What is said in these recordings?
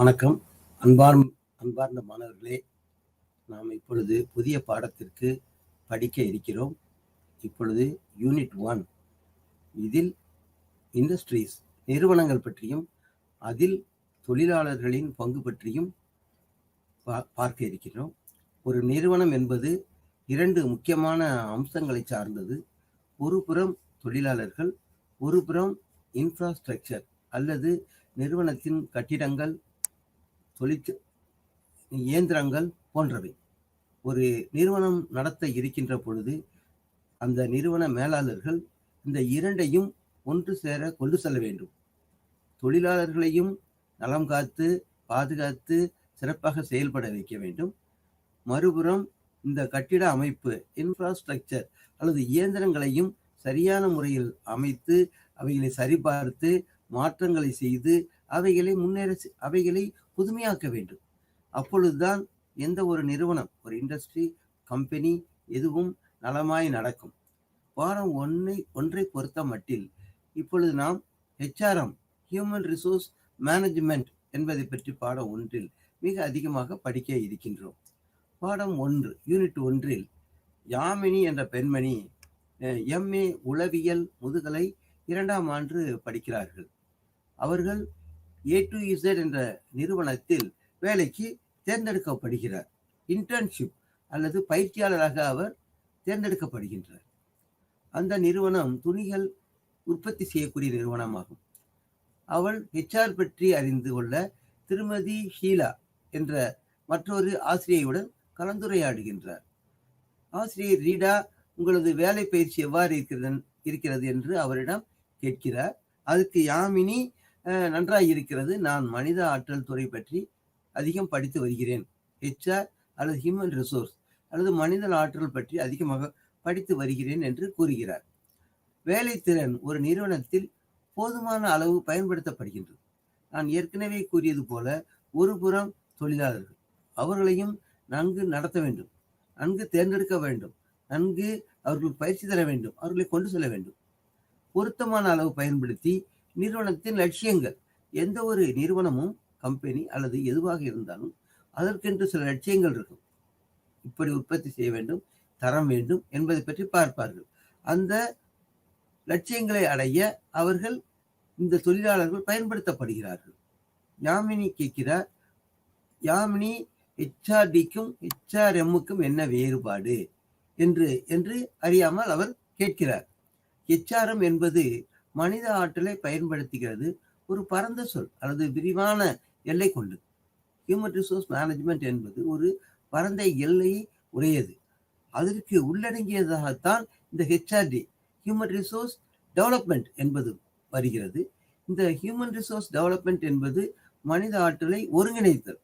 வணக்கம். அன்பார்ந்த மாணவர்களே, நாம் இப்பொழுது புதிய பாடத்திற்கு படிக்க இருக்கிறோம். இப்பொழுது யூனிட் 1. இதில் இண்டஸ்ட்ரீஸ் நிறுவனங்கள் பற்றியும் அதில் தொழிலாளர்களின் பங்கு பற்றியும் பார்க்க இருக்கிறோம். ஒரு நிறுவனம் என்பது 2 முக்கியமான அம்சங்களை சார்ந்தது. ஒரு புறம் தொழிலாளர்கள், ஒரு புறம் இன்ஃப்ராஸ்ட்ரக்சர் அல்லது நிறுவனத்தின் கட்டிடங்கள், இயந்திரங்கள் போன்றவை. ஒரு நிறுவனம் நடத்த இருக்கின்ற பொழுது அந்த நிறுவன மேலாளர்கள் இந்த 2ஐயும் ஒன்று சேர கொண்டு செல்ல வேண்டும். தொழிலாளர்களையும் நலம் காத்து பாதுகாத்து சிறப்பாக செயல்பட வைக்க வேண்டும். மறுபுறம் இந்த கட்டிட அமைப்பு இன்ஃப்ராஸ்ட்ரக்சர் அல்லது இயந்திரங்களையும் சரியான முறையில் அமைத்து அவைகளை சரிபார்த்து மாற்றங்களை செய்து அவைகளை புதுமையாக்க வேண்டும். அப்பொழுதுதான் எந்த ஒரு நிறுவனம், ஒரு இண்டஸ்ட்ரி, கம்பெனி எதுவும் நலமாய் நடக்கும். பாடம் ஒன்றை பொறுத்த மட்டில் இப்பொழுது நாம் HRM, ஹியூமன் ரிசோர்ஸ் மேனேஜ்மெண்ட் என்பதை பற்றி பாடம் 1 மிக அதிகமாக படிக்க இருக்கின்றோம். பாடம் 1, யூனிட் 1 யாமினி என்ற பெண்மணி MA உளவியல் முதுகலை 2ஆம் ஆண்டு படிக்கிறார்கள். அவர்கள் A to Z என்ற நிறுவனத்தில் வேலைக்கு தேர்ந்தெடுக்கப்படுகிறார். இன்டர்ன்ஷிப் அல்லது பயிற்சியாளராக அவர் தேர்ந்தெடுக்கப்படுகின்றார். அந்த நிறுவனம் துணிகள் உற்பத்தி செய்யக்கூடிய நிறுவனமாகும். அவள் HR பற்றி அறிந்து கொள்ள திருமதி ஷீலா என்ற மற்றொரு ஆசிரியையுடன் கலந்துரையாடுகின்றார். ஆசிரியர் ரீடா, உங்களது வேலை பயிற்சி எவ்வாறு இருக்கிறது என்று அவரிடம் கேட்கிறார். அதுக்கு யாமினி, நன்றாக இருக்கிறது, நான் மனித ஆற்றல் துறை பற்றி அதிகம் படித்து வருகிறேன். HR அல்லது ஹியூமன் ரிசோர்ஸ் அல்லது மனித ஆற்றல் பற்றி அதிகமாக படித்து வருகிறேன் என்று கூறுகிறார். வேலைத்திறன் ஒரு நிறுவனத்தில் போதுமான அளவு பயன்படுத்தப்படுகின்றது. நான் ஏற்கனவே கூறியது போல, ஒரு புறம் தொழிலாளர்கள், அவர்களையும் நன்கு நடத்த வேண்டும், நன்கு தேர்ந்தெடுக்க வேண்டும், நன்கு அவர்களுக்கு பயிற்சி தர வேண்டும், அவர்களை கொண்டு செல்ல வேண்டும். பொருத்தமான அளவு பயன்படுத்தி நிறுவனத்தின் லட்சியங்கள், எந்த ஒரு நிறுவனமும் கம்பெனி அல்லது எதுவாக இருந்தாலும் அதற்கென்று சில லட்சியங்கள் இருக்கும். இப்படி உற்பத்தி செய்ய வேண்டும், தரம் வேண்டும் என்பதை பற்றி பார்ப்பார்கள். அந்த லட்சியங்களை அடைய அவர்கள், இந்த தொழிலாளர்கள் பயன்படுத்தப்படுகிறார்கள். யாமினி கேட்கிறார், யாமினி HRDக்கும் HRMக்கும் என்ன வேறுபாடு என்று அறியாமல் அவர் கேட்கிறார். HRM என்பது மனித ஆற்றலை பயன்படுத்துகிறது. ஒரு பரந்த சொல் அல்லது விரிவான எல்லை கொண்டது. ஹியூமன் ரிசோர்ஸ் மேனேஜ்மெண்ட் என்பது ஒரு பரந்த எல்லையை உடையது. அதற்கு உள்ளடங்கியதாகத்தான் இந்த HRD, ஹியூமன் ரிசோர்ஸ் டெவலப்மெண்ட் என்பது வருகிறது. இந்த ஹியூமன் ரிசோர்ஸ் டெவலப்மெண்ட் என்பது மனித ஆற்றலை ஒருங்கிணைத்தல்.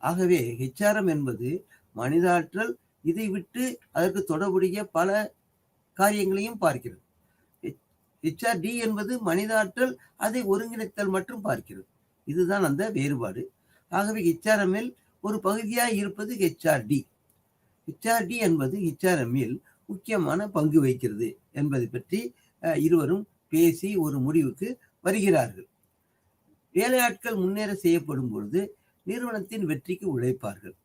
ஆகவே HRM என்பது மனித ஆற்றல், இதை விட்டு அதற்கு தொடர்புடைய பல காரியங்களையும் பார்க்கிறது. HRD என்பது மனித ஆற்றல், அதை ஒருங்கிணைத்தல் மற்றும் பார்க்கிறது. இதுதான் அந்த வேறுபாடு. ஆகவே HRMல் ஒரு பகுதியாக இருப்பது HRD. HRD என்பது HRMல் முக்கியமான பங்கு வகிக்கிறது என்பதை பற்றி இருவரும் பேசி ஒரு முடிவுக்கு வருகிறார்கள். வேலையாட்கள் முன்னேற செய்யப்படும் பொழுது நிறுவனத்தின் வெற்றிக்கு உழைப்பார்கள்.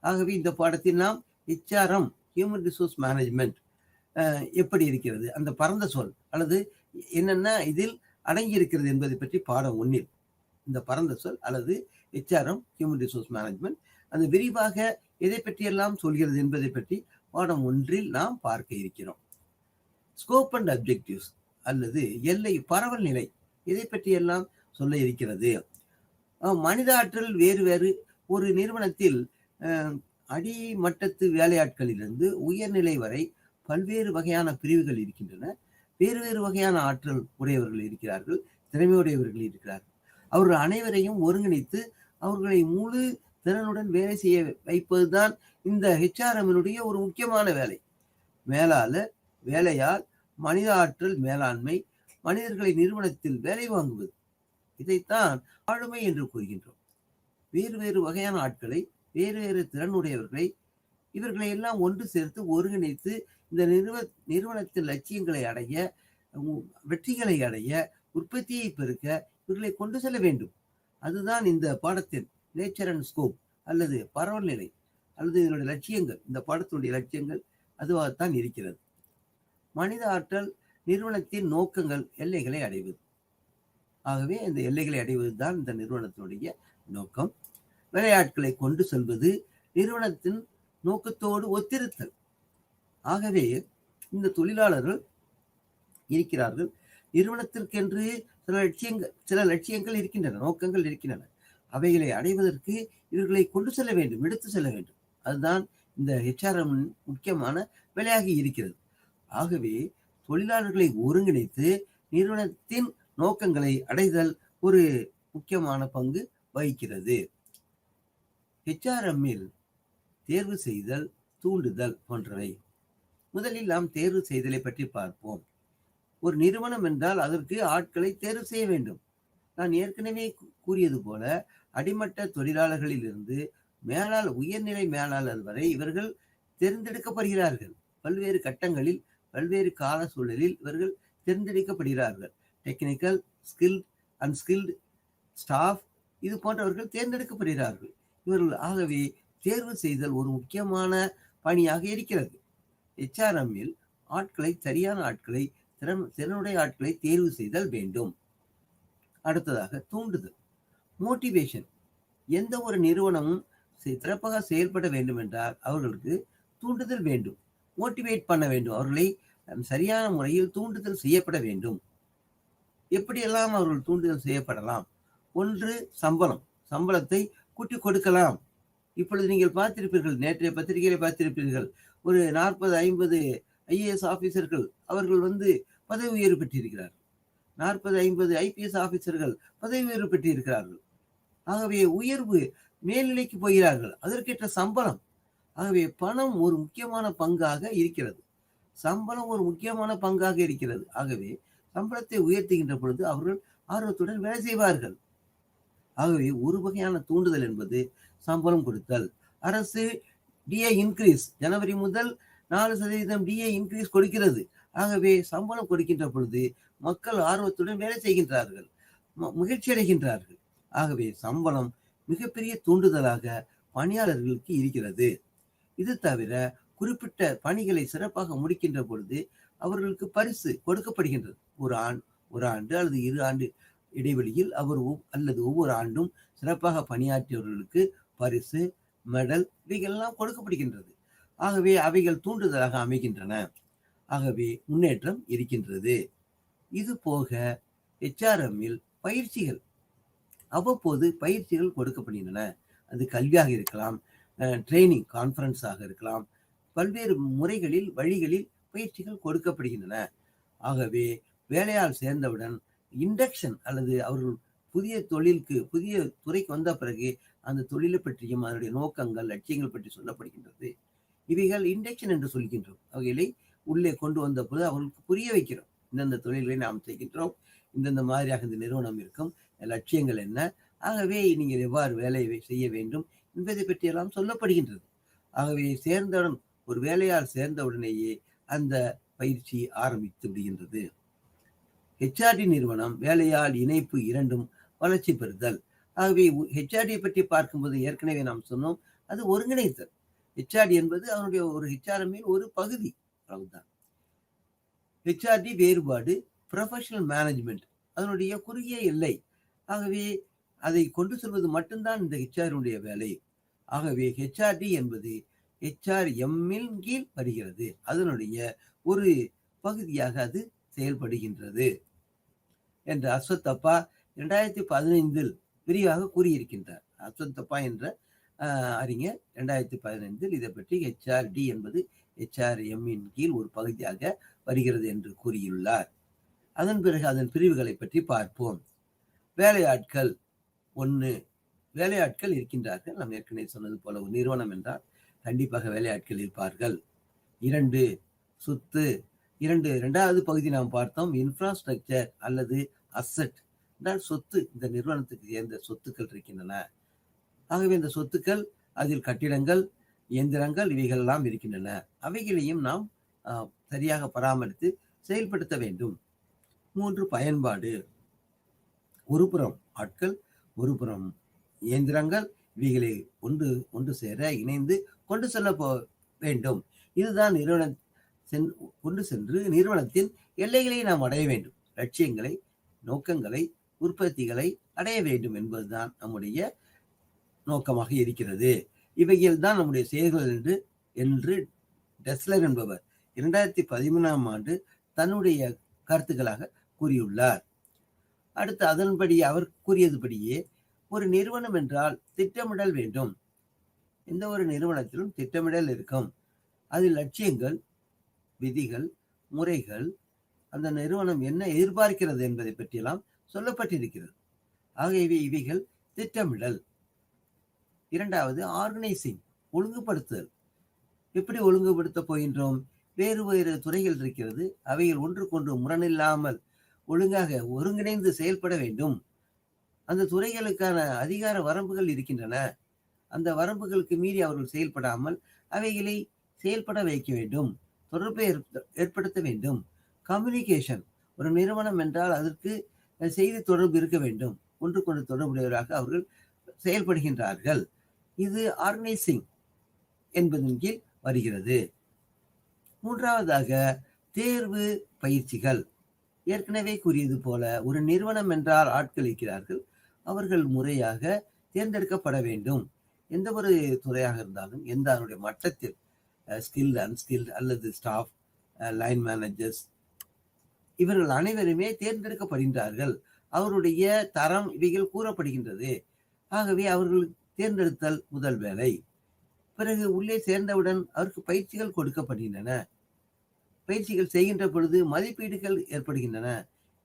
ஆகவே இந்த பாடத்தில் நாம் HRM, ஹியூமன் ரிசோர்ஸ் மேனேஜ்மெண்ட் எப்படி இருக்கிறது, அந்த பரந்த சொல் அல்லது என்னென்ன இதில் அடங்கி இருக்கிறது என்பதை பற்றி பாடம் 1 இந்த பரந்த சொல் அல்லது HRM, ஹியூமன் ரிசோர்ஸ் மேனேஜ்மெண்ட், அந்த விரிவாக எதை பற்றியெல்லாம் சொல்கிறது என்பதை பற்றி பாடம் 1 நாம் பார்க்க இருக்கிறோம். ஸ்கோப் அண்ட் அப்ஜெக்டிவ்ஸ் அல்லது எல்லை பரவல் நிலை, இதை பற்றியெல்லாம் சொல்ல இருக்கிறது. மனித ஆற்றல் வேறு ஒரு நிறுவனத்தில் அடிமட்டத்து வேலையாட்களிலிருந்து உயர்நிலை வரை பல்வேறு வகையான பிரிவுகள் இருக்கின்றன. வேறு வகையான ஆற்றல் உடையவர்கள் இருக்கிறார்கள், திறமையுடையவர்கள் இருக்கிறார்கள். அவர்கள் அனைவரையும் ஒருங்கிணைத்து அவர்களை முழு திறனுடன் வேலை செய்ய வைப்பதுதான் இந்த HRMனுடைய ஒரு முக்கியமான வேலை. மேலாளர், வேலையால், மனித ஆற்றல் மேலாண்மை, மனிதர்களை நிறுவனத்தில் வேலை வாங்குவது, இதைத்தான் ஆளுமை என்று கூறுகின்றோம். வேறு வகையான ஆட்களை, வேறு திறனுடையவர்களை, இவர்களை எல்லாம் ஒன்று சேர்த்து ஒருங்கிணைத்து இந்த நிறுவனத்தின் லட்சியங்களை அடைய, வெற்றிகளை அடைய, உற்பத்தியை பெருக்க இவர்களை கொண்டு செல்ல வேண்டும். அதுதான் இந்த பாடத்தின் நேச்சர் அண்ட் ஸ்கோப் அல்லது பரவல்நிலை அல்லது இதனுடைய லட்சியங்கள், இந்த பாடத்தினுடைய லட்சியங்கள் அதுவாகத்தான் இருக்கிறது. மனித ஆற்றல் நிறுவனத்தின் நோக்கங்கள், எல்லைகளை அடைவது. ஆகவே இந்த எல்லைகளை அடைவது தான் இந்த நிறுவனத்தினுடைய நோக்கம். வேலையாட்களை கொண்டு செல்வது நிறுவனத்தின் நோக்கத்தோடு ஒத்திருத்தல். ஆகவே இந்த தொழிலாளர்கள் இருக்கிறார்கள். நிறுவனத்திற்கென்று சில லட்சியங்கள் இருக்கின்றன, நோக்கங்கள் இருக்கின்றன. அவைகளை அடைவதற்கு இவர்களை கொண்டு செல்ல வேண்டும், எடுத்து செல்ல வேண்டும். அதுதான் இந்த HRM முக்கியமான வேலையாகி இருக்கிறது. ஆகவே தொழிலாளர்களை ஒருங்கிணைத்து நிறுவனத்தின் நோக்கங்களை அடைதல் ஒரு முக்கியமான பங்கு வகிக்கிறது. HRM-இல் தேர்வு செய்தல், தூண்டுதல் போன்றவை. முதலில் நாம் தேர்வு செய்தலை பற்றி பார்ப்போம். ஒரு நிறுவனம் என்றால் அதற்கு ஆட்களை தேர்வு செய்ய வேண்டும். நான் ஏற்கனவே கூறியது போல அடிமட்ட தொழிலாளர்களில் இருந்து உயர்நிலை மேலாளர் வரை இவர்கள் தேர்ந்தெடுக்கப்படுகிறார்கள். பல்வேறு கட்டங்களில், பல்வேறு கால சூழலில் இவர்கள் தேர்ந்தெடுக்கப்படுகிறார்கள். டெக்னிக்கல், ஸ்கில்ட், அன்ஸ்கில்டு ஸ்டாஃப் இது போன்றவர்கள் தேர்ந்தெடுக்கப்படுகிறார்கள். இவர்கள் ஆகவே தேர்வு செய்தல் ஒரு முக்கியமான பணியாக இருக்கிறது. HRM-இல் ஆட்களை, சரியான ஆட்களை, திறனுடைய ஆட்களை தேர்வு செய்தல் வேண்டும். அடுத்ததாக தூண்டுதல், மோட்டிவேஷன். எந்த ஒரு நிறுவனமும் சிறப்பாக செயல்பட வேண்டும் என்றால் அவர்களுக்கு தூண்டுதல் வேண்டும், மோட்டிவேட் பண்ண வேண்டும். அவர்களை சரியான முறையில் தூண்டுதல் செய்யப்பட வேண்டும். எப்படியெல்லாம் அவர்கள் தூண்டுதல் செய்யப்படலாம்? ஒன்று, சம்பளத்தை கூட்டி கொடுக்கலாம். இப்பொழுது நீங்கள் பார்த்திருப்பீர்கள், நேற்றைய பத்திரிகையில பார்த்திருப்பீர்கள், ஒரு 40-50 IAS ஆபீசர்கள் அவர்கள் பதவி உயர்வு பெற்றிருக்கிறார்கள். 40-50 IPS ஆபீசர்கள் பதவி உயர்வு பெற்றிருக்கிறார்கள். ஆகவே உயர்வு, மேல்நிலைக்கு போகிறார்கள், அதற்கேற்ற சம்பளம். ஆகவே பணம் ஒரு முக்கியமான பங்காக இருக்கிறது, சம்பளம் ஒரு முக்கியமான பங்காக இருக்கிறது. ஆகவே சம்பளத்தை உயர்த்துகின்ற பொழுது அவர்கள் ஆர்வத்துடன் வேலை செய்வார்கள். ஆகவே ஒரு வகையான தூண்டுதல் என்பது சம்பளம் கொடுத்தல். அரசு DA இன்க்ரீஸ், ஜனவரி முதல் 4% DA இன்க்ரீஸ் கொடுக்கிறது. ஆகவே சம்பளம் கொடுக்கின்ற பொழுது மக்கள் ஆர்வத்துடன் வேலை செய்கின்றார்கள், மகிழ்ச்சி அடைகின்றார்கள். ஆகவே சம்பளம் மிகப்பெரிய தூண்டுதலாக பணியாளர்களுக்கு இருக்கிறது. இது தவிர குறிப்பிட்ட பணிகளை சிறப்பாக முடிக்கின்ற பொழுது அவர்களுக்கு பரிசு கொடுக்கப்படுகின்றது. ஒரு ஆண்டு அல்லது 2 ஆண்டு இடைவெளியில் ஒவ்வொரு ஆண்டும் சிறப்பாக பணியாற்றியவர்களுக்கு பரிசு, மெடல் இவைகளெல்லாம் கொடுக்கப்படுகின்றது. ஆகவே அவைகள் தூண்டுதலாக அமைகின்றன. ஆகவே முன்னேற்றம் இருக்கின்றது. இது போக HRM-இல் பயிற்சிகள், அவ்வப்போது பயிற்சிகள் கொடுக்கப்படுகின்றன. அது கல்வியாக இருக்கலாம், ட்ரைனிங் கான்ஃபரன்ஸாக இருக்கலாம், பல்வேறு முறைகளில், வழிகளில் பயிற்சிகள் கொடுக்கப்படுகின்றன. ஆகவே வேலையால் சேர்ந்தவுடன் இண்டக்ஷன் அல்லது அவர்கள் புதிய துறைக்கு வந்த பிறகு அந்த தொழிலை பற்றியும் அதனுடைய நோக்கங்கள், லட்சியங்கள் பற்றி சொல்லப்படுகின்றது. இவைகள் இண்டக்ஷன் என்று சொல்கின்றோம். அவைகளை உள்ளே கொண்டு வந்த போது அவர்களுக்கு புரிய வைக்கிறோம். இந்தந்த தொழில்களை நாம் செய்கின்றோம், இந்தந்த மாதிரியாக இந்த நிறுவனம் இருக்கும், லட்சியங்கள் என்ன, ஆகவே நீங்கள் எவ்வாறு வேலையை செய்ய வேண்டும் என்பதை பற்றியெல்லாம் சொல்லப்படுகின்றது. ஆகவே ஒரு வேலையால் சேர்ந்தவுடனேயே அந்த பயிற்சி ஆரம்பித்து விடுகின்றது. HRD நிறுவனம், வேலையால் இணைப்பு இரண்டும் வளர்ச்சி பெறுதல். ஆகவே HRD பற்றி பார்க்கும்போது ஏற்கனவே நாம் சொன்னோம், அது ஒருங்கிணைத்தல். HRD என்பது அவனுடைய ஒரு HRM-இன் ஒரு பகுதி, அவ்வளவுதான். HRD வேறுபாடு, ப்ரொஃபஷனல் மேனேஜ்மெண்ட் அதனுடைய குறுகிய எல்லை. ஆகவே அதை கொண்டு செல்வது மட்டும்தான் இந்த HRD வேலை. ஆகவே HRD என்பது HRM-இன் கீழ் வருகிறது, அதனுடைய ஒரு பகுதியாக அது செயல்படுகின்றது என்று அஸ்வத்தப்பா 2015 விரிவாக கூறியிருக்கின்றார். அஸ்வத்தப்பா என்ற அறிஞர் 2015 இதை பற்றி HRD என்பது HRM-இன் கீழ் ஒரு பகுதியாக வருகிறது என்று கூறியுள்ளார். அதன் பிறகு அதன் பிரிவுகளை பற்றி பார்ப்போம். வேலையாட்கள். 1, வேலையாட்கள் இருக்கின்றார்கள். நாம் ஏற்கனவே சொன்னது போல ஒரு நிறுவனம் என்றால் கண்டிப்பாக வேலையாட்கள் இருப்பார்கள். 2, சொத்து. 2வது பகுதி நாம் பார்த்தோம், இன்ஃப்ராஸ்ட்ரக்சர் அல்லது அசெட் என்றால் சொத்து. இந்த நிறுவனத்துக்கு சேர்ந்த சொத்துக்கள் இருக்கின்றன. ஆகவே இந்த சொத்துக்கள், அதில் கட்டிடங்கள், இயந்திரங்கள் இவைகள் எல்லாம் இருக்கின்றன. அவைகளையும் நாம் சரியாக பராமரித்து செயல்படுத்த வேண்டும். 3, பயன்பாடு. ஒரு புறம் ஆட்கள், ஒருபுறம் இயந்திரங்கள் இவைகளை ஒன்று ஒன்று சேர இணைந்து கொண்டு செல்ல வேண்டும். இதுதான் கொண்டு சென்று நிறுவனத்தின் எல்லைகளை நாம் அடைய வேண்டும். லட்சியங்களை, நோக்கங்களை, உற்பத்திகளை அடைய வேண்டும் என்பதுதான் நம்முடைய நோக்கமாக இருக்கிறது. இவைகள் தான் நம்முடைய செயல்கள் என்று டெஸ்லர் என்பவர் 2013ஆம் ஆண்டு தன்னுடைய கருத்துக்களாக கூறியுள்ளார். அடுத்து அதன்படி அவர் கூறியதுபடியே ஒரு நிறுவனம் என்றால் திட்டமிடல் வேண்டும். எந்த ஒரு நிறுவனத்திலும் திட்டமிடல் இருக்கும். அதில் லட்சியங்கள், விதிகள், முறைகள், அந்த நிறுவனம் என்ன எதிர்பார்க்கிறது என்பதை பற்றியெல்லாம் சொல்லப்பட்டிருக்கிறது. ஆகவே இவைகள் திட்டமிடல். இரண்டாவது ஆர்கனைசிங், ஒழுங்குபடுத்துதல். எப்படி ஒழுங்குபடுத்த போகின்றோம்? வேறு வேறு துறைகள் இருக்கிறது. அவைகள் ஒன்றுக்கொன்று முரணில்லாமல் ஒழுங்காக ஒருங்கிணைந்து செயல்பட வேண்டும். அந்த துறைகளுக்கான அதிகார வரம்புகள் இருக்கின்றன. அந்த வரம்புகளுக்கு மீறி அவர்கள் செயல்படாமல் அவைகளை செயல்பட வைக்க வேண்டும். தொடர்பை ஏற்படுத்த வேண்டும். கம்யூனிகேஷன், ஒரு நிறுவனம் என்றால் அதற்கு செய்தி தொடர்பு இருக்க வேண்டும். ஒன்றுக்கொன்று தொடர்புடையவராக அவர்கள் செயல்படுகின்றார்கள். இது ஆர்கனைசிங் என்பதன் கீழ் வருகிறது. மூன்றாவதாக தேர்வு பயிற்சிகள். ஏற்கனவே கூறியது போல ஒரு நிறுவனம் என்றால் ஆட்கள் இருக்கிறார்கள். அவர்கள் முறையாக தேர்ந்தெடுக்கப்பட வேண்டும். எந்த ஒரு துறையாக இருந்தாலும் எந்த அதனுடைய மட்டத்தில் ஸ்கில்டு, அன்ஸ்கில்டு அல்லது ஸ்டாஃப், லைன் மேனேஜர்ஸ், இவர்கள் அனைவருமே தேர்ந்தெடுக்கப்படுகின்றார்கள். அவருடைய தரம் இவைகள் கூறப்படுகின்றது. ஆகவே அவர்கள் தேர்ந்தெடுத்தல் முதல் வேலை. பிறகு உள்ளே சேர்ந்தவுடன் அவருக்கு பயிற்சிகள் கொடுக்கப்படுகின்றன. பயிற்சிகள் செய்கின்ற பொழுது மதிப்பீடுகள் ஏற்படுகின்றன.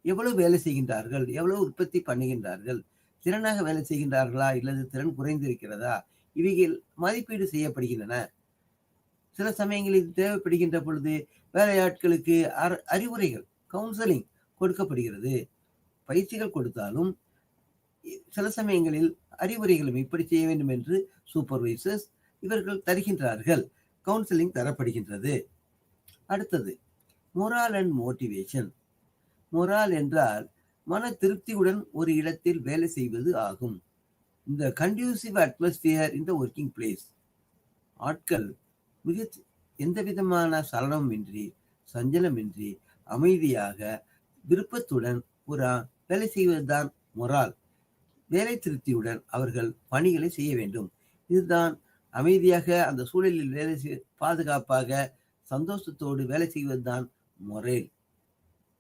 எவ்வளவு வேலை செய்கின்றார்கள், எவ்வளவு உற்பத்தி பண்ணுகின்றார்கள், திறனாக வேலை செய்கின்றார்களா இல்லது திறன் குறைந்திருக்கிறதா, இவைகள் மதிப்பீடு செய்யப்படுகின்றன. சில சமயங்களில் தேவைப்படுகின்ற பொழுது வேலையாட்களுக்கு அறிவுரைகள், கவுன்சிலிங் கொடுக்கப்படுகிறது. பயிற்சிகள் கொடுத்தாலும் சில சமயங்களில் அறிவுரைகளும் இப்படி செய்ய வேண்டும் என்று சூப்பர்வைசர்ஸ் இவர்கள் தருகின்றார்கள். கவுன்சிலிங் தரப்படுகின்றது. அடுத்தது மொரால் அண்ட் மோட்டிவேஷன். மொரால் என்றால் மன திருப்தியுடன் ஒரு இடத்தில் வேலை செய்வது ஆகும். இந்த கண்டியூசிவ் அட்மாஸ்பியர் இந்த ஒர்க்கிங் பிளேஸ். ஆட்கள் மிக எந்த விதமான சலனமின்றி, சஞ்சலமின்றி, அமைதியாக, விருப்பத்துடன் ஒரு வேலை செய்வதுதான் மொரால். வேலை திருப்தியுடன் அவர்கள் பணிகளை செய்ய வேண்டும். இதுதான் அமைதியாக அந்த சூழலில் வேலை பாதுகாப்பாக சந்தோஷத்தோடு வேலை செய்வதுதான் மொரேல்.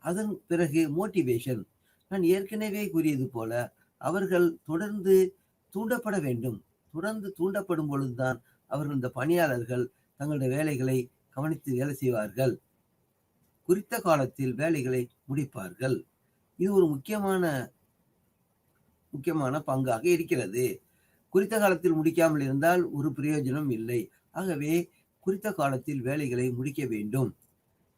அதன் பிறகு மோட்டிவேஷன். நான் ஏற்கனவே கூறியது போல அவர்கள் தொடர்ந்து தூண்டப்பட வேண்டும். தொடர்ந்து தூண்டப்படும் பொழுதுதான் அவர்கள் இந்த பணியாளர்கள் தங்களுடைய வேலைகளை கவனித்து வேலை செய்வார்கள். குறித்த காலத்தில் வேலைகளை முடிப்பார்கள். இது ஒரு முக்கியமான பங்காக இருக்கிறது. குறித்த காலத்தில் முடிக்காமல் இருந்தால் ஒரு பிரயோஜனம் இல்லை. ஆகவே குறித்த காலத்தில் வேலைகளை முடிக்க வேண்டும்.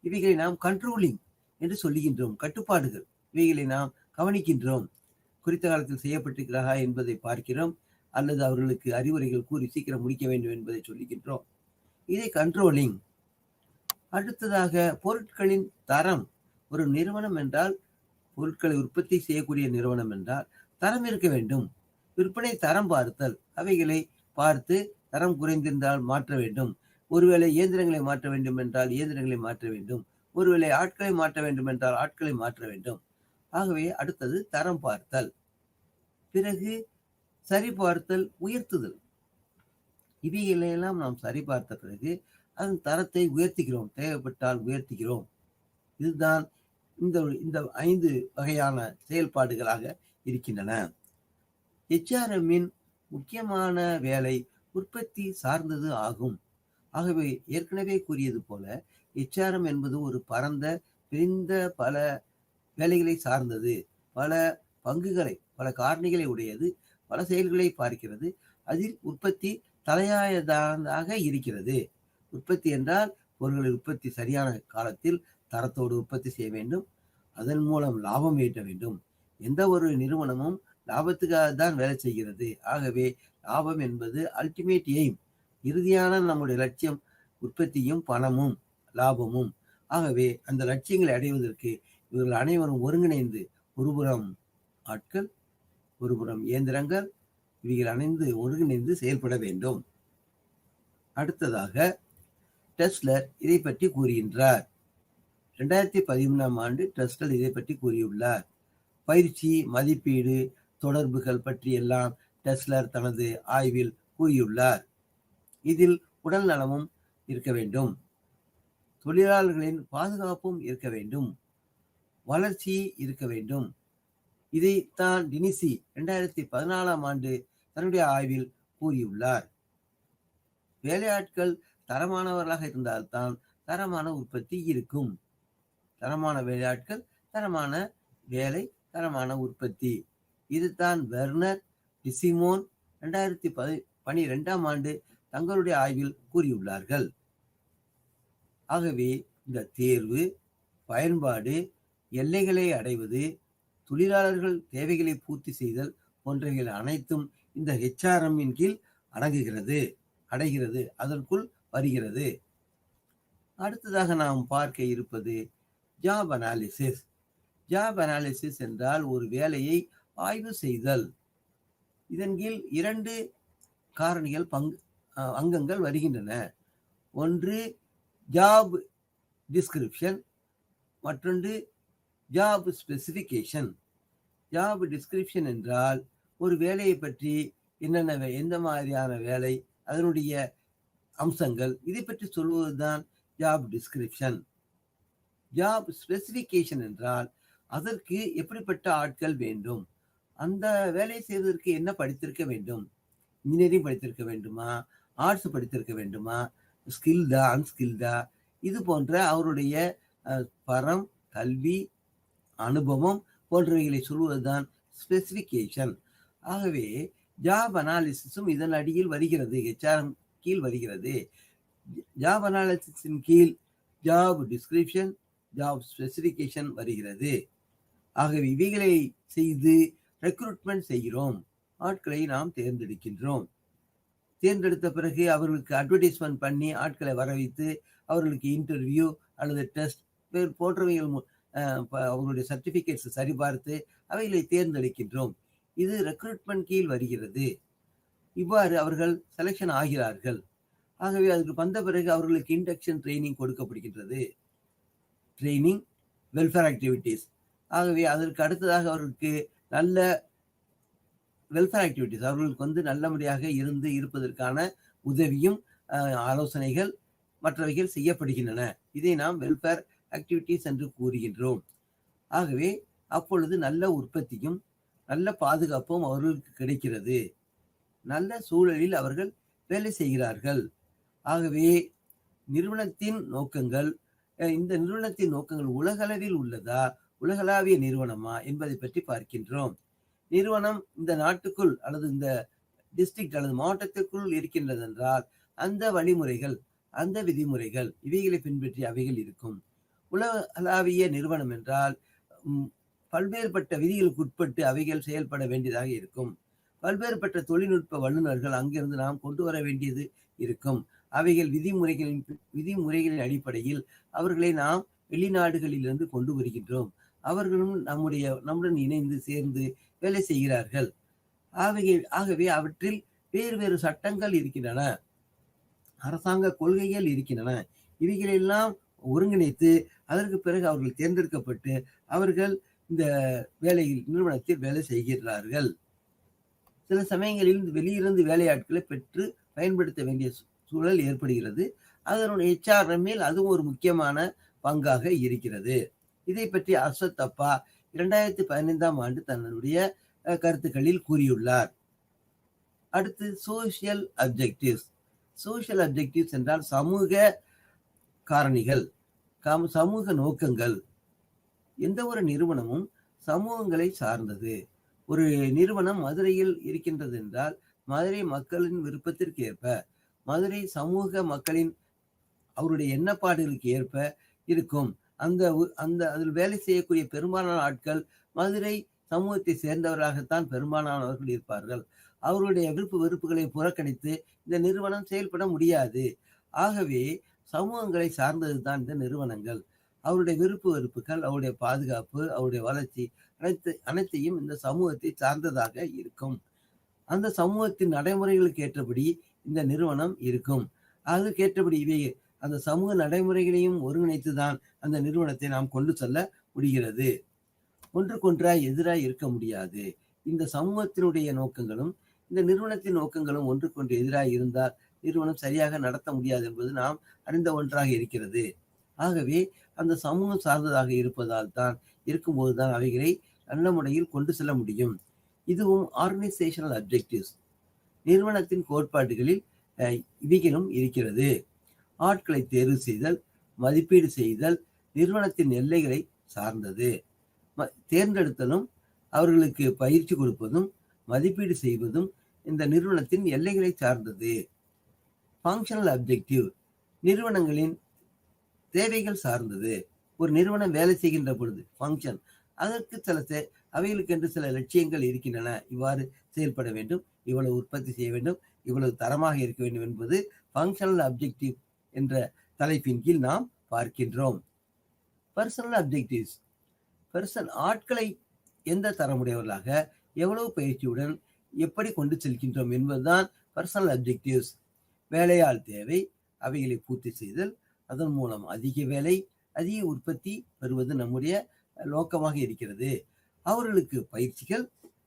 இவைகளை நாம் கண்ட்ரோலிங் என்று சொல்லுகின்றோம். கட்டுப்பாடுகள், இவைகளை நாம் கவனிக்கின்றோம். குறித்த காலத்தில் செய்யப்பட்டிருக்கிறதா என்பதை பார்க்கிறோம், அல்லது அவர்களுக்கு அறிவுரைகள் கூறி சீக்கிரம் முடிக்க வேண்டும் என்பதை சொல்லுகின்றோம். இதை கண்ட்ரோலிங். அடுத்ததாக பொருட்களின் தரம். ஒரு நிறுவனம் என்றால், பொருட்களை உற்பத்தி செய்யக்கூடிய நிறுவனம் என்றால் தரம் இருக்க வேண்டும். விற்பனை தரம் பார்த்தல், அவைகளை பார்த்து தரம் குறைந்திருந்தால் மாற்ற வேண்டும். ஒருவேளை இயந்திரங்களை மாற்ற வேண்டும் என்றால் இயந்திரங்களை மாற்ற வேண்டும். ஒருவேளை ஆட்களை மாற்ற வேண்டும் என்றால் ஆட்களை மாற்ற வேண்டும். ஆகவே அடுத்தது தரம் பார்த்தல். பிறகு சரிபார்த்தல், உயர்த்துதல். இவைகளெல்லாம் நாம் சரிபார்த்த பிறகு அதன் தரத்தை உயர்த்துகிறோம், தேவைப்பட்டால் உயர்த்துகிறோம். இதுதான் இந்த 5 வகையான செயல்பாடுகளாக இருக்கின்றன. HRM-இன் முக்கியமான வேலை உற்பத்தி சார்ந்தது ஆகும். ஆகவே ஏற்கனவே கூறியது போல HRM என்பது ஒரு பரந்த பிரிந்த பல வேலைகளை சார்ந்தது, பல பங்குகளை, பல காரணிகளை உடையது, பல செயல்களை பார்க்கிறது. அதில் உற்பத்தி தலையாயதாக இருக்கிறது. உற்பத்தி என்றால் பொருட்களை உற்பத்தி சரியான காலத்தில் தரத்தோடு உற்பத்தி செய்ய வேண்டும். அதன் மூலம் லாபம் ஈட்ட வேண்டும். எந்த ஒரு நிறுவனமும் லாபத்துக்காக தான் வேலை செய்கிறது. ஆகவே லாபம் என்பது அல்டிமேட் எய்ம், இறுதியான நம்முடைய லட்சியம். உற்பத்தியும் பணமும் லாபமும். ஆகவே அந்த லட்சியங்களை அடைவதற்கு இவர்கள் அனைவரும் ஒருங்கிணைந்து, ஒருபுறம் ஆட்கள், ஒருபுறம் இயந்திரங்கள், இவைகள் அணைந்து ஒருங்கிணைந்து செயல்பட வேண்டும். அடுத்ததாக டெஸ்லர் இதை பற்றி கூறுகின்றார். 2013ஆம் ஆண்டு டெஸ்லர் இதை பற்றி கூறியுள்ளார். பயிற்சி, மதிப்பீடு, தொடர்புகள் பற்றியெல்லாம் டெஸ்லர் தனது ஆய்வில் கூறியுள்ளார். இதில் உடல் நலமும் இருக்க வேண்டும், தொழிலாளர்களின் பாதுகாப்பும் இருக்க வேண்டும், வளர்ச்சி இருக்க வேண்டும். இதைத்தான் டினிசி 2014ஆம் ஆண்டு தன்னுடைய ஆய்வில் கூறியுள்ளார். வேலையாட்கள் தரமானவர்களாக இருந்தால்தான் தரமான உற்பத்தி இருக்கும். தரமான வேலையாட்கள், தரமான வேலை, தரமான உற்பத்தி. இதுதான் வெர்னர் டிசிமோன் 2012ஆம் ஆண்டு தங்களுடைய ஆய்வில் கூறியுள்ளார்கள். ஆகவே இந்த தேர்வு, பயன்பாடு, எல்லைகளை அடைவது, தொழிலாளர்கள் தேவைகளை பூர்த்தி செய்தல் போன்றவைகள் அனைத்தும் இந்த HRM-இன் கீழ் அடைகிறது, அதற்குள் வருகிறது. அடுத்ததாக நாம் பார்க்க இருப்பது ஜாப் அனாலிசிஸ். ஜாப் அனாலிசிஸ் என்றால் ஒரு வேலையை ஆய்வு செய்தல். இதன் கீழ் 2 காரணிகள் அங்கங்கள் வருகின்றன. ஒன்று ஜாப் டிஸ்கிரிப்ஷன், மற்றொன்று ஜாப் ஸ்பெசிஃபிகேஷன். ஜாப் டிஸ்கிரிப்ஷன் என்றால் ஒரு வேலையை பற்றி என்னென்ன, எந்த மாதிரியான வேலை, அதனுடைய அம்சங்கள், இதை பற்றி சொல்வதுதான் ஜாப் டிஸ்கிரிப்ஷன். ஜாப் ஸ்பெசிஃபிகேஷன் என்றால் அதற்கு எப்படிப்பட்ட ஆட்கள் வேண்டும், அந்த வேலையை செய்வதற்கு என்ன படித்திருக்க வேண்டும், இன்ஜினியரிங் படித்திருக்க வேண்டுமா, ஆர்ட்ஸ் படித்திருக்க வேண்டுமா, ஸ்கில்டா அன்ஸ்கில்டா, இது போன்ற அவருடைய பரம், கல்வி, அனுபவம் போன்றவைகளை சொல்வதுதான் ஸ்பெசிஃபிகேஷன். ஆகவே ஜாப் அனாலிசிஸும் இதன் அடியில் வருகிறது, HRM கீழ் வருகிறது. ஜாப் அனாலிசிஸின் கீழ் ஜாப் டிஸ்கிரிப்ஷன், ஜாப் ஸ்பெசிஃபிகேஷன் வருகிறது. ஆகவே இவைகளை செய்து ரெக்ரூட்மெண்ட் செய்கிறோம், ஆட்களை நாம் தேர்ந்தெடுக்கின்றோம். தேர்ந்தெடுத்த பிறகு அவர்களுக்கு அட்வர்டைஸ்மெண்ட் பண்ணி ஆட்களை வர வைத்து அவர்களுக்கு இன்டர்வியூ அல்லது டெஸ்ட் போன்றவைகள் அவர்களுடைய சர்டிபிகேட்ஸ் சரிபார்த்து அவைகளை தேர்ந்தெடுக்கின்றோம். இது ரெக்ரூட்மெண்ட் கீழ் வருகிறது. இவ்வாறு அவர்கள் செலெக்ஷன் ஆகிறார்கள். ஆகவே அதுக்கு வந்த பிறகு அவர்களுக்கு இண்டக்ஷன் ட்ரைனிங் கொடுக்கப்படுகின்றது. Training, welfare activities. ஆகவே அதற்கு அடுத்ததாக அவர்களுக்கு நல்ல வெல்ஃபேர் ஆக்டிவிட்டீஸ், அவர்களுக்கு நல்லபடியாக இருப்பதற்கான உதவியும் ஆலோசனைகள் மற்றவைகள் செய்யப்படுகின்றன. இதை நாம் வெல்ஃபேர் ஆக்டிவிட்டீஸ் என்று கூறுகின்றோம். ஆகவே அப்பொழுது நல்ல உற்பத்தியும் நல்ல பாதுகாப்பும் அவர்களுக்கு கிடைக்கிறது. நல்ல சூழலில் அவர்கள் வேலை செய்கிறார்கள். ஆகவே நிறுவனத்தின் நோக்கங்கள், இந்த நிறுவனத்தின் நோக்கங்கள் உலகளவில் உள்ளதா, உலகளாவிய நிறுவனமா என்பதை பற்றி பார்க்கின்றோம். நிறுவனம் இந்த நாட்டுக்குள் அல்லது இந்த டிஸ்ட்ரிக்ட் அல்லது மாவட்டத்திற்குள் இருக்கின்றது என்றால் அந்த வழிமுறைகள், அந்த விதிமுறைகள், இவைகளை பின்பற்றி அவைகள் இருக்கும். உலகளாவிய நிறுவனம் என்றால் பல்வேறுபட்ட விதிகளுக்கு உட்பட்டு அவைகள் செயல்பட வேண்டியதாக இருக்கும். பல்வேறுபட்ட தொழில்நுட்ப வல்லுநர்கள் அங்கிருந்து நாம் கொண்டு வர வேண்டியது இருக்கும். அவைகள் விதிமுறைகளின் அடிப்படையில் அவர்களை நாம் வெளிநாடுகளிலிருந்து கொண்டு வருகின்றோம். அவர்களும் நம்முடன் இணைந்து சேர்ந்து வேலை செய்கிறார்கள். ஆகவே அவற்றில் வேறு வேறு சட்டங்கள் இருக்கின்றன, அரசாங்க கொள்கைகள் இருக்கின்றன. இவைகளெல்லாம் ஒருங்கிணைத்து அதற்கு பிறகு அவர்கள் தேர்ந்தெடுக்கப்பட்டு அவர்கள் இந்த நிறுவனத்தில் வேலை செய்கிறார்கள். சில சமயங்களில் வெளியிருந்து வேலையாட்களை பெற்று பயன்படுத்த வேண்டிய சூழல் ஏற்படுகிறது. அதனுடைய HRM-இல் அதுவும் ஒரு முக்கியமான பங்காக இருக்கிறது. இதை பற்றி அஸ்வத் அப்பா 2015ஆம் ஆண்டு தன்னுடைய கருத்துக்களில் கூறியுள்ளார். அடுத்து சோசியல் அப்ஜெக்டிவ்ஸ். சோசியல் அப்ஜெக்டிவ்ஸ் என்றால் சமூக காரணிகள், சமூக நோக்கங்கள். எந்த ஒரு நிறுவனமும் சமூகங்களை சார்ந்தது. ஒரு நிறுவனம் மதுரையில் இருக்கின்றது என்றால் மதுரை மக்களின் விருப்பத்திற்கு ஏற்ப, மதுரை சமூக மக்களின் அவருடைய எண்ணப்பாடுகளுக்கு ஏற்ப இருக்கும். அதில் வேலை செய்யக்கூடிய பெரும்பாலான ஆட்கள் மதுரை சமூகத்தை சேர்ந்தவராகத்தான் பெரும்பாலானவர்கள் இருப்பார்கள். அவருடைய விருப்பு வெறுப்புகளை புறக்கணித்து இந்த நிறுவனம் செயல்பட முடியாது. ஆகவே சமூகங்களை சார்ந்தது தான் இந்த நிறுவனங்கள். அவருடைய விருப்பு வெறுப்புகள், அவருடைய பாதுகாப்பு, அவருடைய வளர்ச்சி அனைத்தையும் இந்த சமூகத்தை சார்ந்ததாக இருக்கும். அந்த சமூகத்தின் நடைமுறைகளுக்கு ஏற்றபடி இந்த நிறுவனம் இருக்கும். அதுக்கேற்றபடி இவை அந்த சமூக நடைமுறைகளையும் ஒருங்கிணைத்துதான் அந்த நிறுவனத்தை நாம் கொண்டு செல்ல முடிகிறது. ஒன்றுக்கொன்றாய் எதிராய் இருக்க முடியாது. இந்த சமூகத்தினுடைய நோக்கங்களும் இந்த நிறுவனத்தின் நோக்கங்களும் ஒன்றுக்கொன்று எதிராக இருந்தால் நிறுவனம் சரியாக நடத்த முடியாது என்பது நாம் அறிந்த ஒன்றாக இருக்கிறது. ஆகவே அந்த சமூகம் சார்ந்ததாக இருப்பதால் தான் இருக்கும்போதுதான் அவைகளை நல்ல முறையில் கொண்டு செல்ல முடியும். இதுவும் ஆர்கனைசேஷனல் அப்ஜெக்டிவ்ஸ், நிறுவனத்தின் கோட்பாடுகளில் இவைகளும் இருக்கிறது. ஆட்களை தேர்வு செய்தல், மதிப்பீடு செய்தல் நிறுவனத்தின் எல்லைகளை சார்ந்தது. தேர்ந்தெடுத்தலும் அவர்களுக்கு பயிற்சி கொடுப்பதும் மதிப்பீடு செய்வதும் இந்த நிறுவனத்தின் எல்லைகளை சார்ந்தது. ஃபங்க்ஷனல் அப்ஜெக்டிவ் நிறுவனங்களின் தேவைகள் சார்ந்தது. ஒரு நிறுவனம் வேலை செய்கின்ற பொழுது ஃபங்க்ஷன், அதற்கு சில அவைகளுக்கு என்று சில லட்சியங்கள் இருக்கின்றன. இவ்வாறு செயல்பட வேண்டும், இவ்வளவு உற்பத்தி செய்ய வேண்டும், இவ்வளவு தரமாக இருக்க வேண்டும் என்பது ஃபங்க்ஷனல் அப்ஜெக்டிவ் என்ற தலைப்பின் கீழ் நாம் பார்க்கின்றோம். பர்சனல் அப்ஜெக்டிவ்ஸ், ஆட்களை எந்த தரமுடையவர்களாக எவ்வளவு பயிற்சியுடன் எப்படி கொண்டு செல்கின்றோம் என்பதுதான் பர்சனல் அப்ஜெக்டிவ்ஸ். வேலையாள் தேவை, அவைகளை பூர்த்தி செய்தல், அதன் மூலம் அதிக வேலை, அதிக உற்பத்தி பெறுவது நம்முடைய நோக்கமாக இருக்கிறது. அவர்களுக்கு பயிற்சிகள்,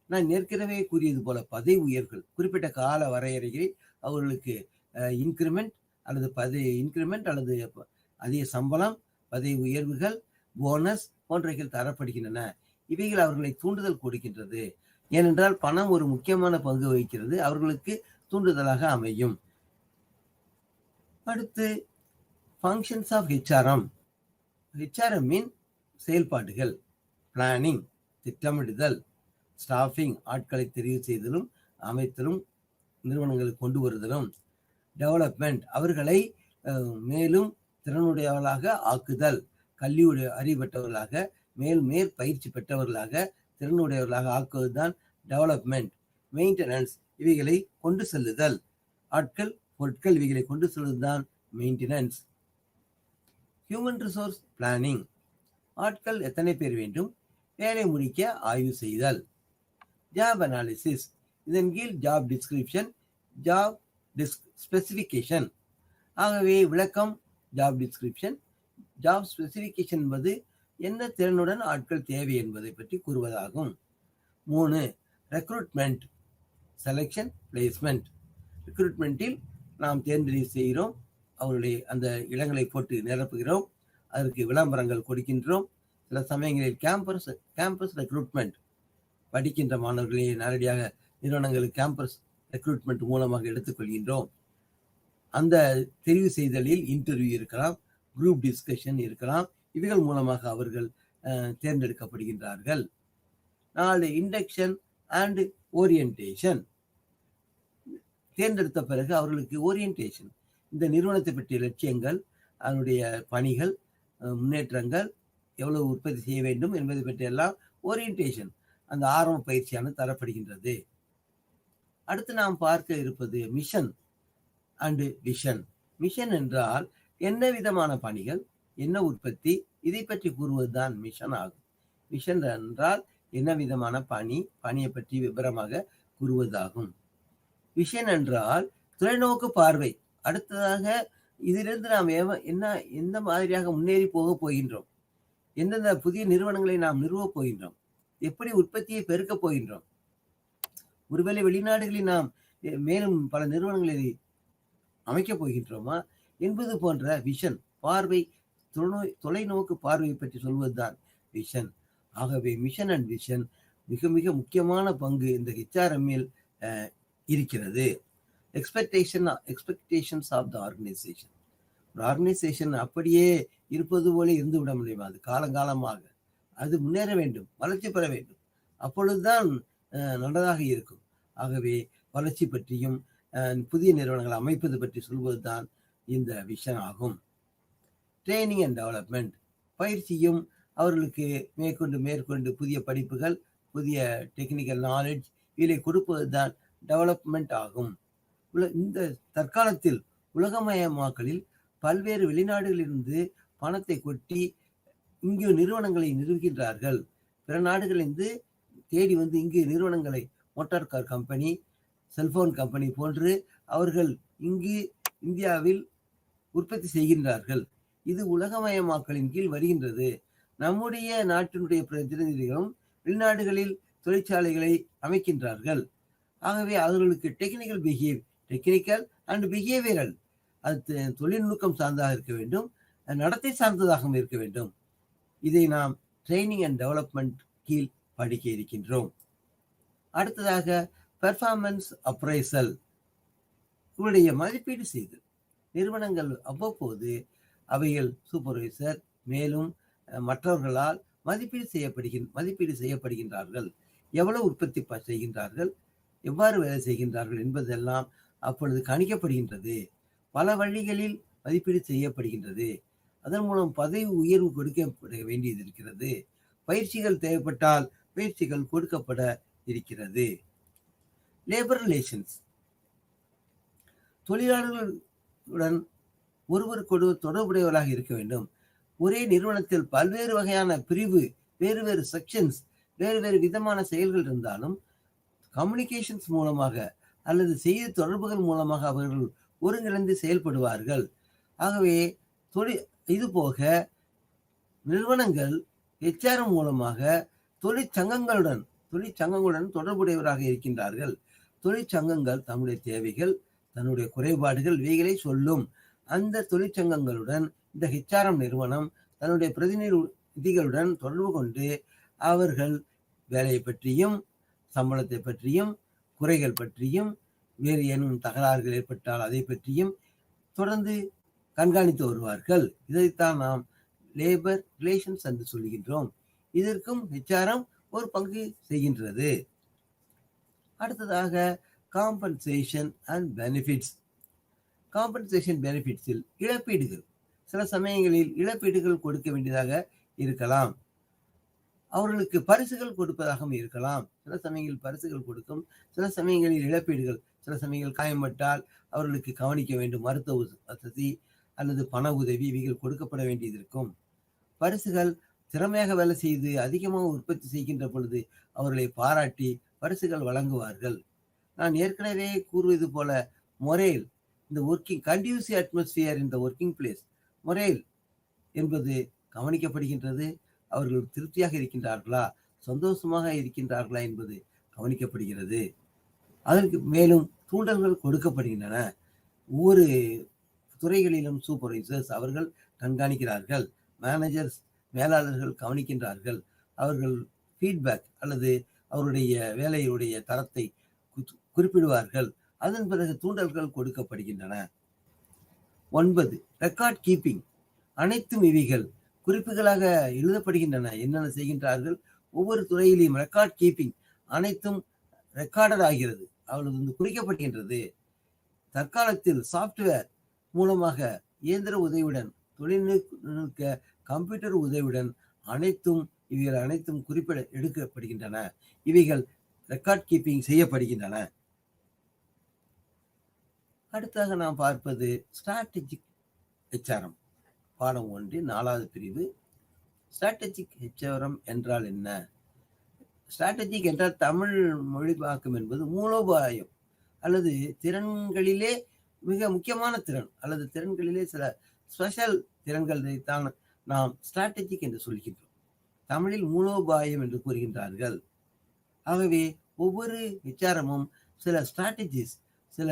நான் ஏற்கனவே கூறியது போல பதவி உயர்வுகள், குறிப்பிட்ட கால வரையறைகளில் அவர்களுக்கு இன்கிரிமெண்ட் அல்லது அதிக சம்பளம், பதவி உயர்வுகள், போனஸ் போன்றவைகள் தரப்படுகின்றன. இவைகள் அவர்களை தூண்டுதல் கொடுக்கின்றது. ஏனென்றால் பணம் ஒரு முக்கியமான பங்கு வகிக்கிறது, அவர்களுக்கு தூண்டுதலாக அமையும். அடுத்து ஃபங்க்ஷன்ஸ் ஆஃப் ஹெச்ஆர்எம். ஹெச்ஆர்எம்மின் செயல்பாடுகள்: பிளானிங், திட்டமிடுதல்; ஸ்டாஃபிங், ஆட்களை தெரிவு செய்தலும் அமைத்தலும் நிறுவனங்களுக்கு கொண்டு வருதலும்; டெவலப்மெண்ட், அவர்களை மேலும் திறனுடையவர்களாக ஆக்குதல், கல்வியுடைய அறிவு பெற்றவர்களாக மேற்பயிற்சி பெற்றவர்களாக திறனுடையவர்களாக ஆக்குவதுதான் டெவலப்மெண்ட். மெயின்டெனன்ஸ், இவைகளை கொண்டு செல்லுதல், ஆட்கள் பொருட்கள் இவைகளை கொண்டு செல்வதுதான் மெயின்டெனன்ஸ். ஹியூமன் ரிசோர்ஸ் பிளானிங், ஆட்கள் எத்தனை பேர் வேண்டும், வேலை முடிக்க ஆய்வு செய்தல். ஜாப் அனாலிசிஸ், இதன் கீழ் ஜாப் டிஸ்கிரிப்ஷன், ஜாப் ஸ்பெசிஃபிகேஷன். ஆகவே விளக்கம் ஜாப் டிஸ்கிரிப்ஷன், ஜாப் ஸ்பெசிஃபிகேஷன் என்பது என்ன திறனுடன் ஆட்கள் தேவை என்பதை பற்றி கூறுவதாகும். 3. Recruitment, selection, placement. ரெக்ரூட்மெண்ட்டில் நாம் தேர்ந்தெடுப்பு செய்கிறோம், அவருடைய அந்த இடங்களை போட்டு நிரப்புகிறோம், அதற்கு விளம்பரங்கள் கொடுக்கின்றோம். சில சமயங்களில் கேம்பஸ் ரெக்ரூட்மெண்ட், படிக்கின்ற மாணவர்களை நேரடியாக நிறுவனங்களுக்கு கேம்பஸ் ரெக்ரூட்மெண்ட் மூலமாக எடுத்துக்கொள்கின்றோம். அந்த தெரிவு செய்தலில் இன்டர்வியூ இருக்கலாம், குரூப் டிஸ்கஷன் இருக்கலாம், இவைகள் மூலமாக அவர்கள் தேர்ந்தெடுக்கப்படுகின்றார்கள். 4. Induction and orientation. தேர்ந்தெடுத்த பிறகு அவர்களுக்கு ஓரியன்டேஷன், இந்த நிறுவனத்தை பற்றிய லட்சியங்கள், அதனுடைய பணிகள், முன்னேற்றங்கள், எவ்வளவு உற்பத்தி செய்ய வேண்டும் என்பதை பற்றி எல்லாம் ஓரியன்டேஷன், அந்த ஆரம்ப பயிற்சியானது தரப்படுகின்றது. அடுத்து நாம் பார்க்க இருப்பது மிஷன் அண்ட் விஷன். மிஷன் என்றால் என்ன விதமான பணிகள், என்ன உற்பத்தி, இதை பற்றி கூறுவதுதான் மிஷன் ஆகும். விஷன் என்றால் என்ன விதமான பணியை பற்றி விவரமாக கூறுவதாகும். விஷன் என்றால் தொலைநோக்கு பார்வை, அடுத்ததாக இதிலிருந்து நாம் எந்த மாதிரியாக முன்னேறி போக போகின்றோம், எந்தெந்த புதிய நிறுவனங்களை நாம் நிறுவப் போகின்றோம், எப்படி உற்பத்தியை பெருக்கப் போகின்றோம், ஒருவேளை வெளிநாடுகளில் நாம் மேலும் பல நிறுவனங்களை அமைக்கப் போகின்றோமா என்பது போன்ற விஷன், பார்வை, தொலைநோக்கு பார்வையை பற்றி சொல்வதுதான் விஷன். ஆகவே மிஷன் அண்ட் விஷன் மிக மிக முக்கியமான பங்கு இந்த ஹெச்ஆர்எம்மில் இருக்கிறது. Expectations of the organisation. ஒரு ஆர்கனைசேஷன் அப்படியே இருப்பது போல இருந்து விட முடியுமா? அது காலங்காலமாக அது முன்னேற வேண்டும், வளர்ச்சி பெற வேண்டும், அப்பொழுதுதான் நல்லதாக இருக்கும். ஆகவே வளர்ச்சி பற்றியும் புதிய நிறுவனங்களை அமைப்பது பற்றி சொல்வதுதான் இந்த விஷன் ஆகும். ட்ரைனிங் அண்ட் டெவலப்மெண்ட், பயிற்சியும் அவர்களுக்கு மேற்கொண்டு புதிய படிப்புகள், புதிய டெக்னிக்கல் நாலேஜ் இதை கொடுப்பது தான் டெவலப்மெண்ட் ஆகும். இந்த தற்காலத்தில் உலகமயமாக்கலில் பல்வேறு வெளிநாடுகளிலிருந்து பணத்தை கொட்டி இங்கு நிறுவனங்களை நிறுவுகின்றார்கள். பிற நாடுகளிலிருந்து தேடி வந்து இங்கு நிறுவனங்களை, motor car company, cellphone company போன்று அவர்கள் இங்கு இந்தியாவில் உற்பத்தி செய்கின்றார்கள். இது உலகமயமாக்கலின் கீழ் வருகின்றது. நம்முடைய நாட்டினுடைய பிரதிநிதிகளும் வெளிநாடுகளில் தொழிற்சாலைகளை அமைக்கின்றார்கள். ஆகவே அவர்களுக்கு டெக்னிக்கல் அண்ட் பிஹேவியரல், அது தொழில்நுட்பம் சார்ந்ததாக இருக்க வேண்டும், நடத்தை சார்ந்ததாகவும் இருக்க வேண்டும். இதை நாம் ட்ரைனிங் அண்ட் டெவலப்மெண்ட் கீழ் படிக்க இருக்கின்றோம். அடுத்ததாக பெர்ஃபார்மன்ஸ் அப்ரைசல், இவருடைய மதிப்பீடு செய்து நிறுவனங்கள் அவ்வப்போது அவைகள் சூப்பர்வைசர் மேலும் மற்றவர்களால் மதிப்பீடு செய்யப்படுகின்றார்கள். எவ்வளவு உற்பத்தி செய்கின்றார்கள், எவ்வாறு வேலை செய்கின்றார்கள் என்பதெல்லாம் அப்பொழுது கணிக்கப்படுகின்றது. பல வழிகளில் மதிப்பீடு செய்யப்படுகின்றது. அதன் மூலம் பதவி உயர்வு கொடுக்கப்பட வேண்டியது இருக்கிறது. பயிற்சிகள் தேவைப்பட்டால் பயிற்சிகள் கொடுக்கப்பட இருக்கிறது. லேபர் ரிலேஷன்ஸ், தொழிலாளர்களுடன் ஒருவருக்கொரு தொடர்புடையவராக இருக்க வேண்டும். ஒரே நிறுவனத்தில் பல்வேறு வகையான பிரிவு, வேறு வேறு செக்ஷன்ஸ், வேறு வேறு விதமான செயல்கள் இருந்தாலும் கம்யூனிகேஷன்ஸ் மூலமாக அல்லது செய்தி தொடர்புகள் மூலமாக அவர்கள் ஒருங்கிணைந்து செயல்படுவார்கள். ஆகவே இதுபோக நிறுவனங்கள் HRM மூலமாக தொழிற்சங்கங்களுடன் தொடர்புடையவராக இருக்கின்றார்கள். தொழிற்சங்கங்கள் தன்னுடைய தேவைகள், தன்னுடைய குறைபாடுகள் இவைகளை சொல்லும். அந்த தொழிற்சங்கங்களுடன் இந்த HRM நிறுவனம் தன்னுடைய பிரதிநிதிகளுடன் தொடர்பு கொண்டு அவர்கள் வேலையை பற்றியும், சம்பளத்தை பற்றியும், குறைகள் பற்றியும், வேறு ஏனும் தகராறுகள் ஏற்பட்டால் அதை பற்றியும் தொடர்ந்து கண்காணித்து வருவார்கள். இதைத்தான் நாம் லேபர் ரிலேஷன்ஸ் என்று சொல்கின்றோம். இதற்கும் HRM ஒரு பங்கு செய்கின்றது. அடுத்ததாக காம்பன்சேஷன் அண்ட் பெனிஃபிட்ஸ். காம்பன்சேஷன் பெனிஃபிட்ஸில் இழப்பீடுகள், சில சமயங்களில் இழப்பீடுகள் கொடுக்க வேண்டியதாக இருக்கலாம். அவர்களுக்கு பரிசுகள் கொடுப்பதாகவும் இருக்கலாம். சில சமயங்களில் பரிசுகள் கொடுக்கும், சில சமயங்களில் இழப்பீடுகள், சில சமயங்கள் காயம்பட்டால் அவர்களுக்கு கவனிக்க வேண்டும் மருத்துவ வசதி அல்லது பண உதவி இவைகள் கொடுக்கப்பட வேண்டியது இருக்கும். பரிசுகள் திறமையாக வேலை செய்து அதிகமாக உற்பத்தி செய்கின்ற பொழுது அவர்களை பாராட்டி பரிசுகள் வழங்குவார்கள். நான் ஏற்கனவே கூறுவது போல மொரேல், இந்த ஒர்க்கிங் கண்டியூசிவ் அட்மாஸ்பியர் இந்த ஒர்க்கிங் பிளேஸ், மொரேல் என்பது கவனிக்கப்படுகின்றது. அவர்கள் திருப்தியாக இருக்கின்றார்களா, சந்தோஷமாக இருக்கின்றார்களா என்பது கவனிக்கப்படுகிறது. அதற்கு மேலும் தூண்டல்கள் கொடுக்கப்படுகின்றன. ஒவ்வொரு துறைகளிலும் சூப்பர்வைசர்ஸ் அவர்கள் கண்காணிக்கிறார்கள், மேனேஜர்ஸ் மேலாளர்கள் கவனிக்கின்றார்கள். அவர்கள் ஃபீட்பேக் அல்லது அவருடைய வேலையுடைய தரத்தை குறிப்பிடுவார்கள். அதன் பிறகு தூண்டல்கள் கொடுக்கப்படுகின்றன. 9, ரெக்கார்ட் கீப்பிங். அனைத்தும் இவைகள் குறிப்புகளாக எழுதப்படுகின்றன. என்னென்ன செய்கின்றார்கள், ஒவ்வொரு துறையிலையும் ரெக்கார்ட் கீப்பிங் அனைத்தும் ரெக்கார்டட் ஆகிறது, அவளது குறிக்கப்படுகின்றது. தற்காலத்தில் சாப்ட்வேர் மூலமாக இயந்திர உதவியுடன், தொழில்நுட்ப கம்ப்யூட்டர் உதவியுடன் இவைகள் அனைத்தும் குறிப்பிட எடுக்கப்படுகின்றன. இவைகள் ரெக்கார்ட் கீப்பிங் செய்யப்படுகின்றன. அடுத்தாக நாம் பார்ப்பது ஸ்ட்ராட்டஜிக் HRM. பாடம் 1 4வது பிரிவு. ஸ்ட்ராட்டஜிக் HRM என்றால் என்ன? ஸ்ட்ராட்டஜிக் என்றால் தமிழ் மொழிபாக்கம் என்பது மூலோபாயம் அல்லது திறன்களிலே மிக முக்கியமான திறன் அல்லது திறன்களிலே சில ஸ்பெஷல் திறன்களை தான் நாம் ஸ்ட்ராட்டஜிக் என்று சொல்கின்றோம். தமிழில் மூலோபாயம் என்று கூறுகின்றார்கள். ஆகவே ஒவ்வொரு HRMமும் சில ஸ்ட்ராட்டஜிஸ், சில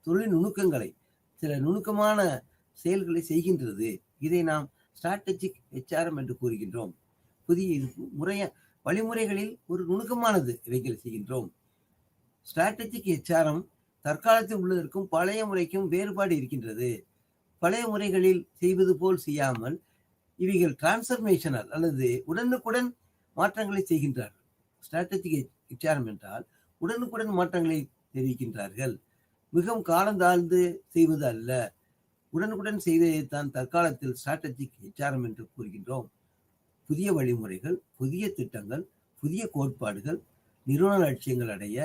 தொழில் நுணுக்கங்களை, சில நுணுக்கமான செயல்களை செய்கின்றது. இதை நாம் ஸ்ட்ராட்டஜிக் HRM என்று கூறுகின்றோம். புதிய வழிமுறைகளில் ஒரு நுணுக்கமானது இவைகளை செய்கின்றோம். ஸ்ட்ராட்டஜிக் HRM தற்காலத்தில் உள்ளதற்கும் பழைய முறைக்கும் வேறுபாடு இருக்கின்றது. பழைய முறைகளில் செய்வது போல் செய்யாமல் இவைகள் டிரான்ஸ்ஃபர்மேஷனல் அல்லது உடனுக்குடன் மாற்றங்களை செய்கின்றார்கள். ஸ்ட்ராட்டஜிக் HRM என்றால் உடனுக்குடன் மாற்றங்களை தெரிவிக்கின்றார்கள். மிகவும் காலந்தாழ்ந்து செய்வது அல்ல, உடனுக்குடன் செய்வதைத்தான் தற்காலத்தில் ஸ்ட்ராட்டஜிக் HRM என்று கூறுகின்றோம். புதிய வழிமுறைகள், புதிய திட்டங்கள், புதிய கோட்பாடுகள் நிறுவன லட்சியங்கள் அடைய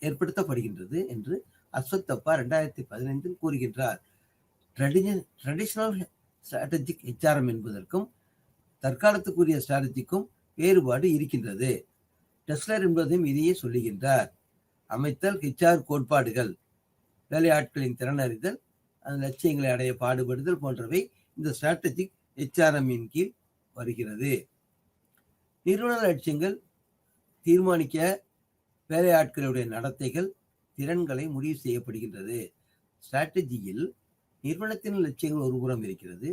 ஏற்படுத்தப்படுகின்றது என்று அஸ்வத் தப்பா 2015 கூறுகின்றார். ட்ரெடிஷனல் ஸ்ட்ராட்டஜிக் HRM என்பதற்கும் தற்காலத்துக்குரிய ஸ்ட்ராட்டஜிக்கும் வேறுபாடு இருக்கின்றது. டெஸ்லர் என்பதும் இதையே சொல்லுகின்றார். அமைத்தல் HR கோட்பாடுகள், வேலையாட்களின் திறனறிதல், அந்த லட்சியங்களை அடைய பாடுபடுதல் போன்றவை இந்த ஸ்ட்ராட்டஜிக் HRM-இன் கீழ் வருகிறது. நிறுவன லட்சியங்கள் தீர்மானிக்க வேலையாட்களுடைய நடத்தைகள், திறன்களை முடிவு செய்யப்படுகின்றது. ஸ்ட்ராட்டஜியில் நிறுவனத்தின் லட்சியங்கள் ஒரு புறம் இருக்கிறது.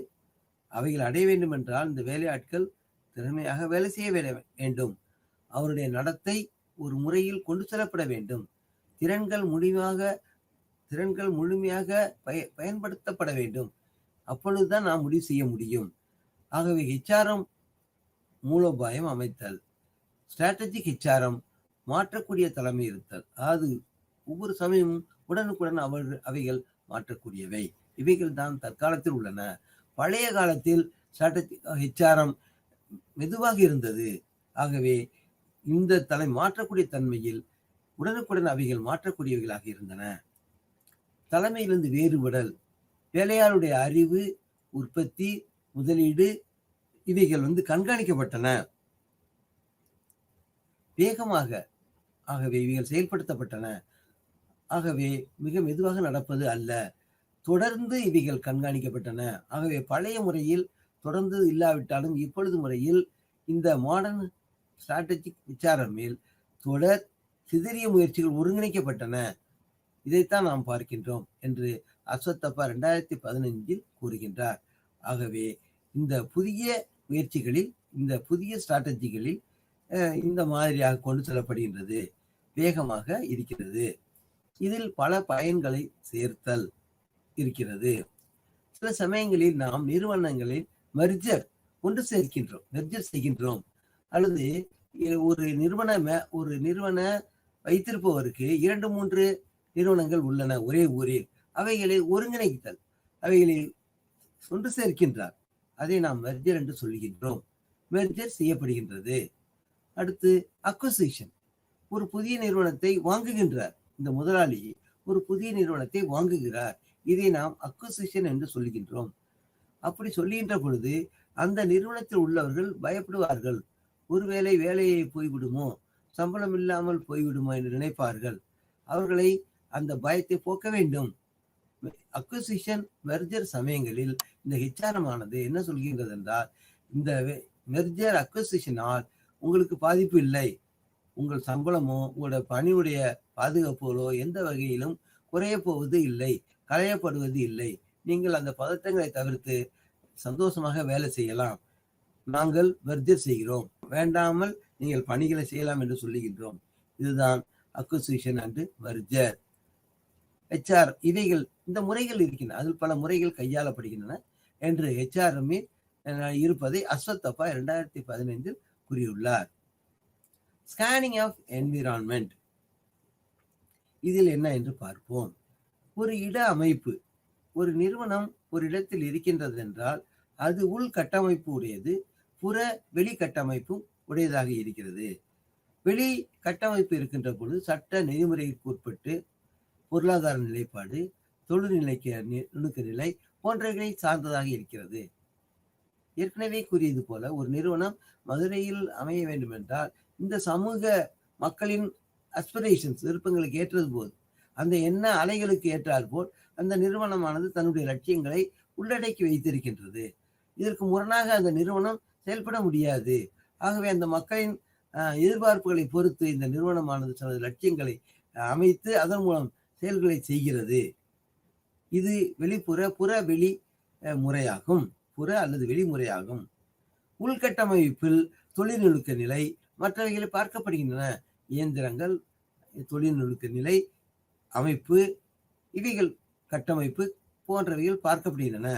அவைகள் அடைய வேண்டும் என்றால் இந்த வேலையாட்கள் திறமையாக வேலை செய்ய வேண்டும். அவருடைய நடத்தை ஒரு முறையில் கொண்டு செல்லப்பட வேண்டும். திறன்கள் முழுமையாக பயன்படுத்தப்பட வேண்டும். அப்பொழுதுதான் நாம் முடிவு செய்ய முடியும். ஆகவே HRM மூலோபாயம் அமைத்தல், ஸ்ட்ராட்டஜிக் HRM மாற்றக்கூடிய தலைமை இருத்தல். அது ஒவ்வொரு சமயமும் உடனுக்குடன் அவைகள் மாற்றக்கூடியவை. இவைகள் தான் தற்காலத்தில் உள்ளன. பழைய காலத்தில் ஸ்ட்ராட்டஜிக் HRM மெதுவாக இருந்தது. ஆகவே இந்த மாற்றக்கூடிய தன்மையில் உடனுக்குடன் அவைகள் மாற்றக்கூடியவைகளாக இருந்தன. தலைமையிலிருந்து வேறுபடல், வேலையாளுடைய அறிவு, உற்பத்தி, முதலீடு இவைகள் கண்காணிக்கப்பட்டன வேகமாக. ஆகவே இவைகள் செயல்படுத்தப்பட்டன. ஆகவே மிக மெதுவாக நடப்பது அல்ல, தொடர்ந்து இவைகள் கண்காணிக்கப்பட்டன. ஆகவே பழைய முறையில் தொடர்ந்து இல்லாவிட்டாலும் இப்பொழுது முறையில் இந்த மாடர்ன் ஸ்ட்ராட்டஜிக் HRM-இல் தொடர் சிதறிய முயற்சிகள் ஒருங்கிணைக்கப்பட்டன. இதைத்தான் நாம் பார்க்கின்றோம் என்று அஸ்வத்தப்பா 2015 கூறுகின்றார். ஆகவே இந்த புதிய முயற்சிகளில், இந்த புதிய ஸ்ட்ராட்டஜிகளில் இந்த மாதிரியாக கொண்டு செல்லப்படுகின்றது, வேகமாக இருக்கிறது. இதில் பல பயன்களை சேர்த்தல் இருக்கிறது. சில சமயங்களில் நாம் நிறுவனங்களில் மெர்ஜர் செய்கின்றோம். அல்லது ஒரு நிறுவன வைத்திருப்பவருக்கு 2-3 நிறுவனங்கள் உள்ளன ஒரே ஊரில். அவைகளை ஒருங்கிணைத்தல், அவைகளை ஒன்று சேர்க்கின்றார். அதை நாம் மெர்ஜர் என்று சொல்லுகின்றோம். மெர்ஜர் செய்யப்படுகின்றது. அடுத்து அக்விசிஷன், ஒரு புதிய நிறுவனத்தை வாங்குகின்றார். இந்த முதலாளி ஒரு புதிய நிறுவனத்தை வாங்குகிறார். இதை நாம் அக்விசிஷன் என்று சொல்லுகின்றோம். அப்படி சொல்லுகின்ற பொழுது அந்த நிறுவனத்தில் உள்ளவர்கள் பயப்படுவார்கள். ஒருவேளை வேலையை போய்விடுமோ, சம்பளம் இல்லாமல் போய்விடுமோ என்று நினைப்பார்கள். அவர்களை அந்த பயத்தை போக்க வேண்டும். அக்விசிஷன் மெர்ஜர் சமயங்களில் இந்த HRM ஆனது என்ன சொல்கின்றது என்றால், இந்த மெர்ஜர் அக்விசிஷனால் உங்களுக்கு பாதிப்பு இல்லை. உங்கள் சம்பளமோ உங்களோட பணியுடைய பாதுகாப்புகளோ எந்த வகையிலும் குறைய போவது இல்லை, களையப்படுவது இல்லை. நீங்கள் அந்த பதட்டங்களை தவிர்த்து சந்தோஷமாக வேலை செய்யலாம். நாங்கள் மெர்ஜர் செய்கிறோம், வேண்டாமல் நீங்கள் பணிகளை செய்யலாம் என்று சொல்லுகின்றோம். இதுதான் அக்விசிஷன் அண்ட் மெர்ஜர். HR இவைகள், இந்த முறைகள் இருக்கின்றன. அதில் பல முறைகள் கையாளப்படுகின்றன என்று HRM இருப்பதை அஸ்வத்தப்பா 2015 கூறியுள்ளார். ஸ்கேனிங் ஆஃப் என்விரான்மெண்ட், இதில் என்ன என்று பார்ப்போம். ஒரு இட அமைப்பு, ஒரு நிறுவனம் ஒரு இடத்தில் இருக்கின்றது என்றால் அது உள்கட்டமைப்பு உடையது, புற வெளி கட்டமைப்பும் உடையதாக இருக்கிறது. வெளி கட்டமைப்பு இருக்கின்ற பொழுது சட்ட நெறிமுறைக்கு உட்பட்டு பொருளாதார நிலைப்பாடு, தொழில்நிலைக்கு நுணுக்க நிலை போன்றவைகளை சார்ந்ததாக இருக்கிறது. ஏற்கனவே கூறியது போல ஒரு நிறுவனம் மதுரையில் அமைய வேண்டும் என்றால் இந்த சமூக மக்களின் அஸ்பிரேஷன்ஸ், விருப்பங்களுக்கு ஏற்றது போல், அந்த எண்ண அலைகளுக்கு ஏற்றால் போல் அந்த நிறுவனமானது தன்னுடைய லட்சியங்களை உள்ளடக்கி வைத்திருக்கின்றது. இதற்கு முரணாக அந்த நிறுவனம் செயல்பட முடியாது. ஆகவே அந்த மக்களின் எதிர்பார்ப்புகளை பொறுத்து இந்த நிறுவனமானது தனது லட்சியங்களை அமைத்து அதன் மூலம் செயல்களை செய்கிறது. இது புற வெளி முறையாகும், புற அல்லது வெளிமுறையாகும். உள்கட்டமைப்பில் தொழில்நுட்ப நிலை மற்றவைகளை பார்க்கப்படுகின்றன. இயந்திரங்கள், தொழில்நுட்ப நிலை, அமைப்பு, இவைகள் கட்டமைப்பு போன்றவைகள் பார்க்கப்படுகின்றன.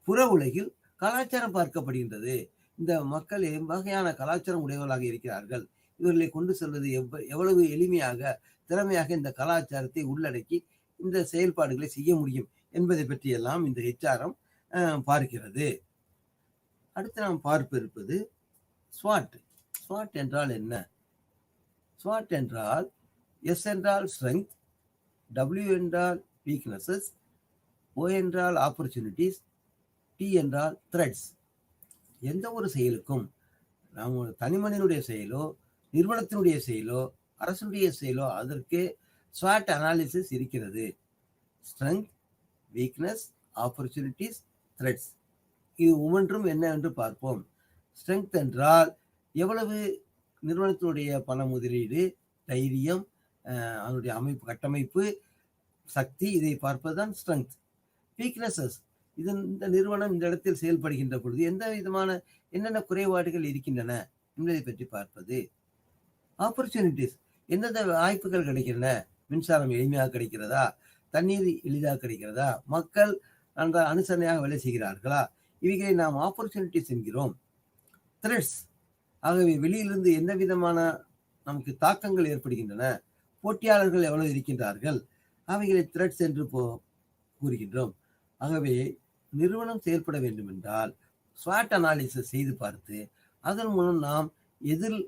புற உலகில் கலாச்சாரம் பார்க்கப்படுகின்றது. இந்த மக்கள் வகையான கலாச்சாரம் உடையவர்களாக இருக்கிறார்கள். இவர்களை கொண்டு செல்வது எவ்வளவு எளிமையாக, திறமையாக இந்த கலாச்சாரத்தை உள்ளடக்கி இந்த செயல்பாடுகளை செய்ய முடியும் என்பதை பற்றி எல்லாம் இந்த HRM பார்க்கிறது. அடுத்து நாம் பார்ப்ப இருப்பது SWOT. SWOT என்றால் என்ன? SWOT என்றால் S என்றால் ஸ்ட்ரெங்க், W என்றால் வீக்னஸஸ், O என்றால் ஆப்பர்ச்சுனிட்டிஸ், T என்றால் த்ரெட்ஸ். எந்த ஒரு செயலுக்கும் நாம் தனிமனிதனுடைய செயலோ, நிறுவனத்தினுடைய செயலோ, அரசுடைய செயலோ அதற்கு ஸ்வாட் அனாலிசிஸ் இருக்கிறது. Strength, weakness, opportunities, threats. இது ஒவ்வொன்றும் என்ன என்று பார்ப்போம். ஸ்ட்ரெங்க் என்றால் எவ்வளவு நிறுவனத்தினுடைய பண முதலீடு, தைரியம், அதனுடைய அமைப்பு, கட்டமைப்பு, சக்தி, இதை பார்ப்பதுதான் ஸ்ட்ரெங்க். வீக்னஸஸ், இந்த நிறுவனம் இந்த இடத்தில் செயல்படுகின்ற பொழுது எந்த விதமான என்னென்ன குறைபாடுகள் இருக்கின்றன என்பதை பற்றி பார்ப்பது. ஆப்பர்ச்சுனிட்டிஸ், எந்தெந்த வாய்ப்புகள் கிடைக்கின்றன, மின்சாரம் எளிமையாக கிடைக்கிறதா, தண்ணீர் எளிதாக கிடைக்கிறதா, மக்கள் நன்றாக அனுசரணையாக வேலை செய்கிறார்களா, இவைகளை நாம் ஆப்பர்ச்சுனிட்டிஸ் என்கிறோம். த்ரெட்ஸ், ஆகவே வெளியிலிருந்து எந்த விதமான நமக்கு தாக்கங்கள் ஏற்படுகின்றன, போட்டியாளர்கள் எவ்வளவு இருக்கின்றார்கள், அவைகளை த்ரெட்ஸ் என்று கூறுகின்றோம். ஆகவே நிறுவனம் செயல்பட வேண்டும் என்றால் ஸ்வாட் அனாலிசிஸ் செய்து பார்த்து அதன் மூலம் நாம் எதில்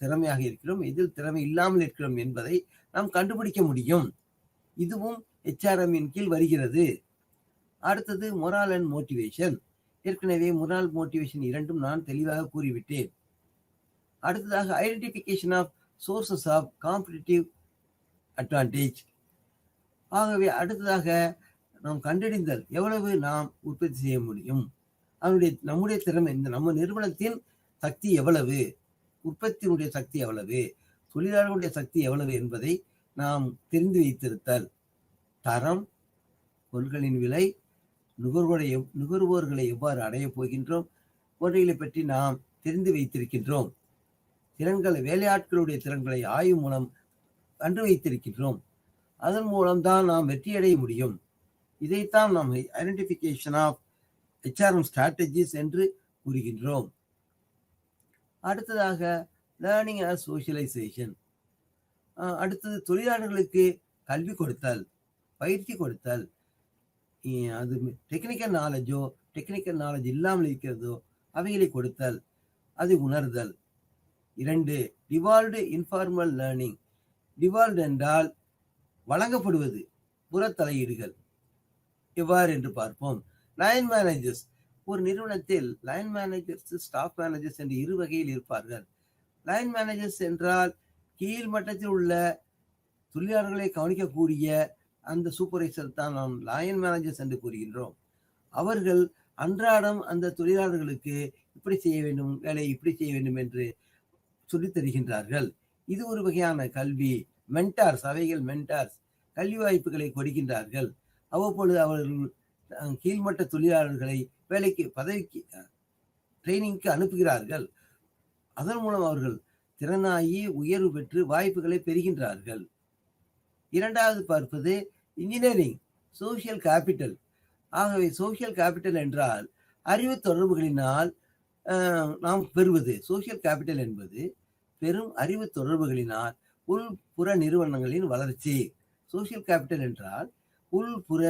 திறமையாக இருக்கிறோம், எதில் திறமை இல்லாமல் இருக்கிறோம் என்பதை நாம் கண்டுபிடிக்க முடியும். இதுவும் HRM கீழ் வருகிறது. அடுத்தது மொரால் அண்ட் மோட்டிவேஷன். ஏற்கனவே மொரால், மோட்டிவேஷன் இரண்டும் நான் தெளிவாக கூறிவிட்டேன். அடுத்ததாக identification of sources of competitive advantage. ஆகவே அடுத்ததாக நாம் கண்டறிந்தல், எவ்வளவு நாம் உற்பத்தி செய்ய முடியும், நம்முடைய திறமை, இந்த நம்ம நிறுவனத்தின் சக்தி எவ்வளவு, உற்பத்தியினுடைய சக்தி எவ்வளவு, தொழிலாளர்களுடைய சக்தி எவ்வளவு என்பதை நாம் தெரிந்து வைத்திருத்தல். தரம், பொருட்களின் விலை, நுகர்வோர்களை எவ்வாறு அடையப் போகின்றோம் போன்றவைகளை பற்றி நாம் தெரிந்து வைத்திருக்கின்றோம். திறன்களை, வேலையாட்களுடைய திறன்களை ஆய்வு மூலம் கண்டு வைத்திருக்கின்றோம். அதன் மூலம்தான் நாம் வெற்றியடைய முடியும். இதைத்தான் நாம் ஐடென்டிஃபிகேஷன் ஆஃப் HRM ஸ்ட்ராட்டஜிஸ் என்று கூறுகின்றோம். அடுத்ததாக லேர்னிங் அண்ட் சோஷியலைசேஷன். அடுத்தது தொழிலாளர்களுக்கு கல்வி கொடுத்தல், பயிற்சி கொடுத்தல். அது டெக்னிக்கல் நாலேஜ் இல்லாமல் இருக்கிறதோ அவைகளை கொடுத்தல், அதை உணர்தல். 2, டிவால்வ்டு இன்ஃபார்மல் லேர்னிங். டிவால்வ்டு என்றால் வழங்கப்படுவது, புறத்தலையீடுகள். எவ்வாறு என்று பார்ப்போம். Line managers. ஒரு நிறுவனத்தில் லைன் மேனேஜர்ஸ், ஸ்டாஃப் மேனேஜர்ஸ் என்று இரு வகையில் இருப்பார்கள். லைன் மேனேஜர்ஸ் என்றால் கீழ் மட்டத்தில் உள்ள தொழிலாளர்களை கவனிக்கக்கூடிய அந்த சூப்பர்வைசர் தான் நாம் லைன் மேனேஜர்ஸ் என்று கூறுகின்றோம். அவர்கள் அன்றாடம் அந்த தொழிலாளர்களுக்கு இப்படி செய்ய வேண்டும், வேலை இப்படி செய்ய வேண்டும் என்று சொல்லித் தருகின்றார்கள். இது ஒரு வகையான கல்வி. மென்டார்ஸ், அவைகள் மென்டார்ஸ், கல்வி வாய்ப்புகளை கொடுக்கின்றார்கள். அவ்வப்பொழுது அவர்கள் கீழ்மட்ட தொழிலாளர்களை வேலைக்கு, பதவிக்கு, ட்ரைனிங்க்கு அனுப்புகிறார்கள். அதன் மூலம் அவர்கள் திறனாகி உயர்வு பெற்று வாய்ப்புகளை பெறுகின்றார்கள். 2வது பார்ப்பது இன்ஜினியரிங், சோசியல் கேபிட்டல். ஆகவே சோசியல் கேபிட்டல் என்றால் அறிவு தொடர்புகளினால் நாம் பெறுவது. சோசியல் கேபிட்டல் என்பது பெரும் அறிவு தொடர்புகளினால் உள்புற நிறுவனங்களின் வளர்ச்சி. சோசியல் கேபிட்டல் என்றால் உள்புற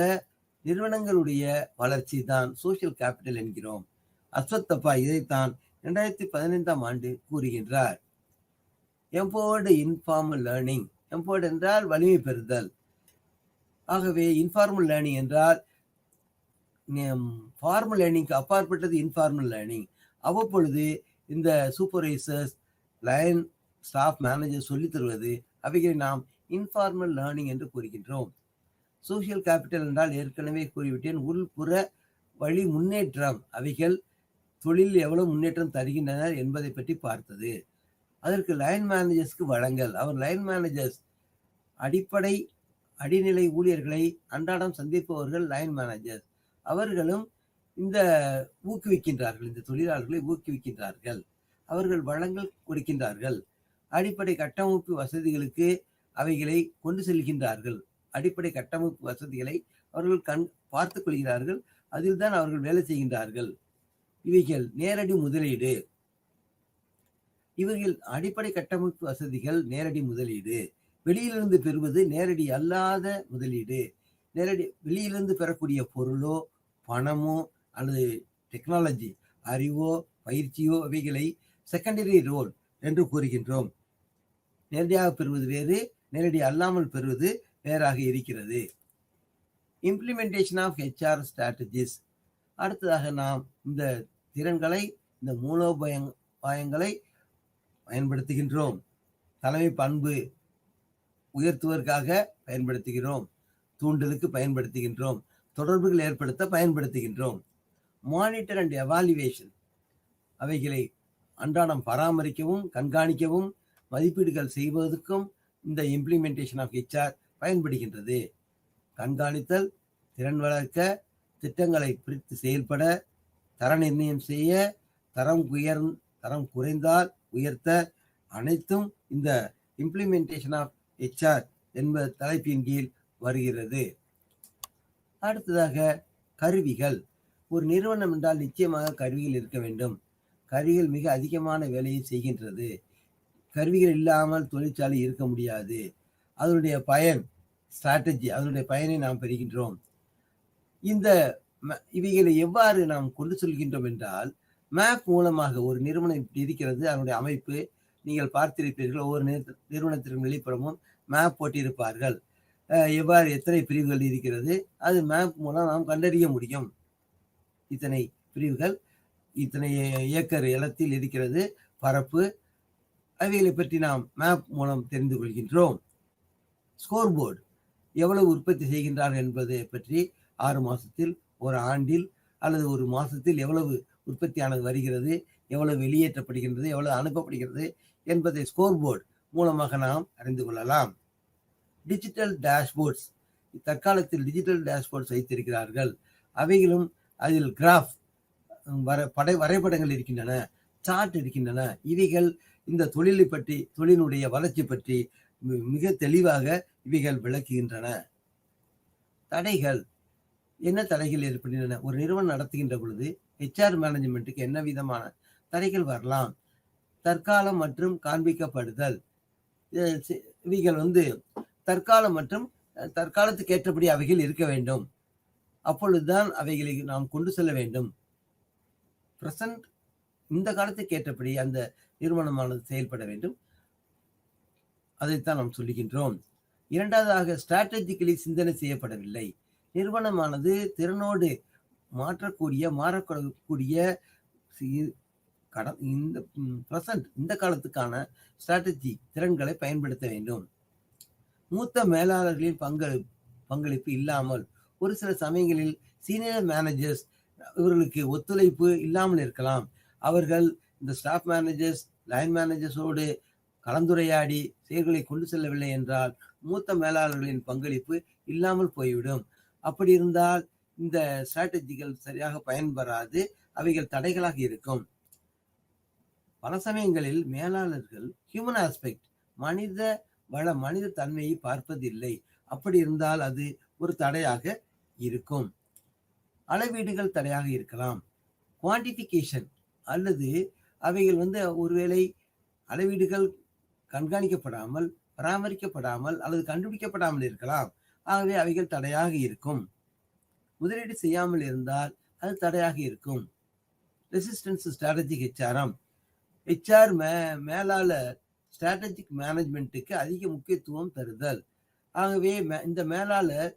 நிறுவனங்களுடைய வளர்ச்சி தான் சோசியல் கேபிட்டல் என்கிறோம். அஸ்வத்தப்பா இதைத்தான் 2015ஆம் ஆண்டு கூறுகின்றார். Empowered informal learning. எம்பவர்டு என்றால் வலிமை பெறுதல். ஆகவே இன்ஃபார்மல் லேர்னிங் என்றால் ஃபார்மல் லேர்னிங்க்கு அப்பாற்பட்டது இன்ஃபார்மல் லேர்னிங். அவ்வப்பொழுது இந்த சூப்பர்வைசர்ஸ், லைன் ஸ்டாஃப் மேனேஜர் சொல்லித் தருவது, அவைகளை நாம் இன்ஃபார்மல் லேர்னிங் என்று கூறுகின்றோம். சோசியல் கேபிட்டல் என்றால் ஏற்கனவே கூறிவிட்டேன், உள்புற வழி முன்னேற்றம். அவைகள் தொழில் எவ்வளவு முன்னேற்றம் தருகின்றனர் என்பதை பற்றி பார்த்தது. அதற்கு லைன் மேனேஜர்ஸ்க்கு வழங்கல். அவர் லைன் மேனேஜர்ஸ் அடிப்படை அடிநிலை ஊழியர்களை அன்றாடம் சந்திப்பவர்கள் லைன் மேனேஜர்ஸ். அவர்களும் இந்த ஊக்குவிக்கின்றார்கள், இந்த தொழிலாளர்களை ஊக்குவிக்கின்றார்கள். அவர்கள் வளங்கள் கொடுக்கின்றார்கள். அடிப்படை கட்டமைப்பு வசதிகளுக்கு அவைகளை கொண்டு செல்கின்றார்கள். அடிப்படை கட்டமைப்பு வசதிகளை அவர்கள் பார்த்துக் கொள்கிறார்கள். அதில் தான் அவர்கள் வேலை செய்கின்றார்கள். இவைகள் நேரடி முதலீடு. இவர்கள் அடிப்படை கட்டமைப்பு வசதிகள் நேரடி முதலீடு. வெளியிலிருந்து பெறுவது நேரடி அல்லாத முதலீடு. நேரடி வெளியிலிருந்து பெறக்கூடிய பொருளோ பணமோ அல்லது டெக்னாலஜி, அறிவோ பயிற்சியோ, அவைகளை செகண்டரி ரோல் என்று கூறுகின்றோம். நேரடியாக பெறுவது வேறு, நேரடி அல்லாமல் பெறுவது வேறாக இருக்கிறது. Implementation of HR strategies. அடுத்ததாக நாம் இந்த திறன்களை, இந்த மூலோபாயங்களை பயன்படுத்துகின்றோம். தலைமை பண்பு உயர்த்துவதற்காக பயன்படுத்துகிறோம், தூண்டலுக்கு பயன்படுத்துகின்றோம், தொடர்புகள் ஏற்படுத்த பயன்படுத்துகின்றோம். மானிட்டர் அண்ட் எவாலுவேஷன், அவைகளை அன்றாடம் பராமரிக்கவும் கண்காணிக்கவும் மதிப்பீடுகள் செய்வதற்கும் இந்த இம்ப்ளிமெண்டேஷன் ஆஃப் ஹெச்ஆர் பயன்படுகின்றது. கண்காணித்தல், திறன் வளர்க்க, திட்டங்களை பிரித்து செயல்பட, தர நிர்ணயம் செய்ய, தரம் குறைந்தால் உயர்த்த, அனைத்தும் இந்த இம்ப்ளிமெண்டேஷன் ஆஃப் ஹெச்ஆர் என்பது தலைப்பின் கீழ் வருகிறது. அடுத்ததாக கருவிகள். ஒரு நிறுவனம் என்றால் நிச்சயமாக கருவிகள் இருக்க வேண்டும். கருவிகள் மிக அதிகமான வேலையை செய்கின்றது. கருவிகள் இல்லாமல் தொழிற்சாலை இருக்க முடியாது. அதனுடைய பயன், ஸ்ட்ராட்டஜி, அதனுடைய பயனை நாம் பெறுகின்றோம். இவைகளை எவ்வாறு நாம் கொண்டு செல்கின்றோம் என்றால், மேப் மூலமாக ஒரு நிறுவனம் இருக்கிறது, அதனுடைய அமைப்பு நீங்கள் பார்த்திருப்பீர்கள். ஒவ்வொரு நிறுவனத்திற்கு வெளிப்புறமும் மேப் போட்டிருப்பார்கள். எவ்வாறு எத்தனை பிரிவுகள் இருக்கிறது, அது மேப் மூலம் நாம் கண்டறிய முடியும். இத்தனை பிரிவுகள், இத்தனை ஏக்கர் இடத்தில் இருக்கிறது பரப்பு, அவைகளை பற்றி நாம் மேப் மூலம் தெரிந்து கொள்கின்றோம். ஸ்கோர் போர்டு, எவ்வளவு உற்பத்தி செய்கின்றார்கள் என்பதை பற்றி 6 மாதத்தில், ஒரு ஆண்டில் அல்லது ஒரு மாதத்தில் எவ்வளவு உற்பத்தியானது வருகிறது, எவ்வளவு வெளியேற்றப்படுகின்றது, எவ்வளவு அனுப்பப்படுகிறது என்பதை ஸ்கோர் போர்டு மூலமாக நாம் அறிந்து கொள்ளலாம். டிஜிட்டல் டேஷ்போர்ட்ஸ், தற்காலத்தில் டிஜிட்டல் டேஷ்போர்ட்ஸ் வைத்திருக்கிறார்கள். அவைகளும் அதில் கிராஃப், வரைபடங்கள் இருக்கின்றன, சார்ட் இருக்கின்றன. இவைகள் இந்த தொழிலை பற்றி, தொழிலுடைய வளர்ச்சி பற்றி மிக தெளிவாக இவைகள் விளக்குகின்றன. தடைகள், என்ன தடைகள் ஏற்படுகின்றன? ஒரு நிறுவனம் நடத்துகின்ற பொழுது ஹெச்ஆர் மேனேஜ்மெண்ட்டுக்கு என்ன விதமான தடைகள் வரலாம்? தற்காலம் மற்றும் காண்பிக்கப்படுதல், இவைகள் தற்காலம் மற்றும் தற்காலத்துக்கு ஏற்றபடி அவைகள் இருக்க வேண்டும். அப்பொழுதுதான் அவைகளை நாம் கொண்டு செல்ல வேண்டும். பிரசன்ட், இந்த காலத்துக்கு ஏற்றபடி அந்த நிறுவனமானது செயல்பட வேண்டும். அதைத்தான் நாம் சொல்லுகின்றோம். இரண்டாவதாக, ஸ்ட்ராட்டஜிக்கலி சிந்தனை செய்யப்படவில்லை. நிறுவனமானது திறனோடு மாறக்கூடிய இந்த பிரசன்ட், இந்த காலத்துக்கான ஸ்ட்ராட்டஜி திறன்களை பயன்படுத்த வேண்டும். மூத்த மேலாளர்களின் பங்களிப்பு இல்லாமல், ஒரு சில சமயங்களில் சீனியர் மேனேஜர்ஸ் இவர்களுக்கு ஒத்துழைப்பு இல்லாமல் இருக்கலாம். அவர்கள் இந்த ஸ்டாஃப் மேனேஜர்ஸ், லைன் மேனேஜர்ஸோடு கலந்துரையாடி செயல்களை கொண்டு செல்லவில்லை என்றால் மூத்த மேலாளர்களின் பங்களிப்பு இல்லாமல் போய்விடும். அப்படி இருந்தால் இந்த ஸ்ட்ராட்டஜிகள் சரியாக பயன்பெறாது, அவைகள் தடைகளாக இருக்கும். பல சமயங்களில் மேலாளர்கள் ஹியூமன் ஆஸ்பெக்ட், மனித தன்மையை பார்ப்பதில்லை. அப்படி இருந்தால் அது ஒரு தடையாக இருக்கும். அளவீடுகள் தடையாக இருக்கலாம். குவான்டிஃபிகேஷன், அல்லது அவைகள் ஒருவேளை அளவீடுகள் கண்காணிக்கப்படாமல், பராமரிக்கப்படாமல் அல்லது கண்டுபிடிக்கப்படாமல் இருக்கலாம். ஆகவே அவைகள் தடையாக இருக்கும். முதலீடு செய்யாமல் இருந்தால் அது தடையாக இருக்கும். ரெசிஸ்டன்ஸ் ஸ்ட்ராட்டஜிக் ஹெச்ஆர்எம், ஹெச்ஆர் மேலாளர் ஸ்ட்ராட்டஜிக் மேனேஜ்மெண்ட்டுக்கு அதிக முக்கியத்துவம் தருதல். ஆகவே இந்த மேலாளர்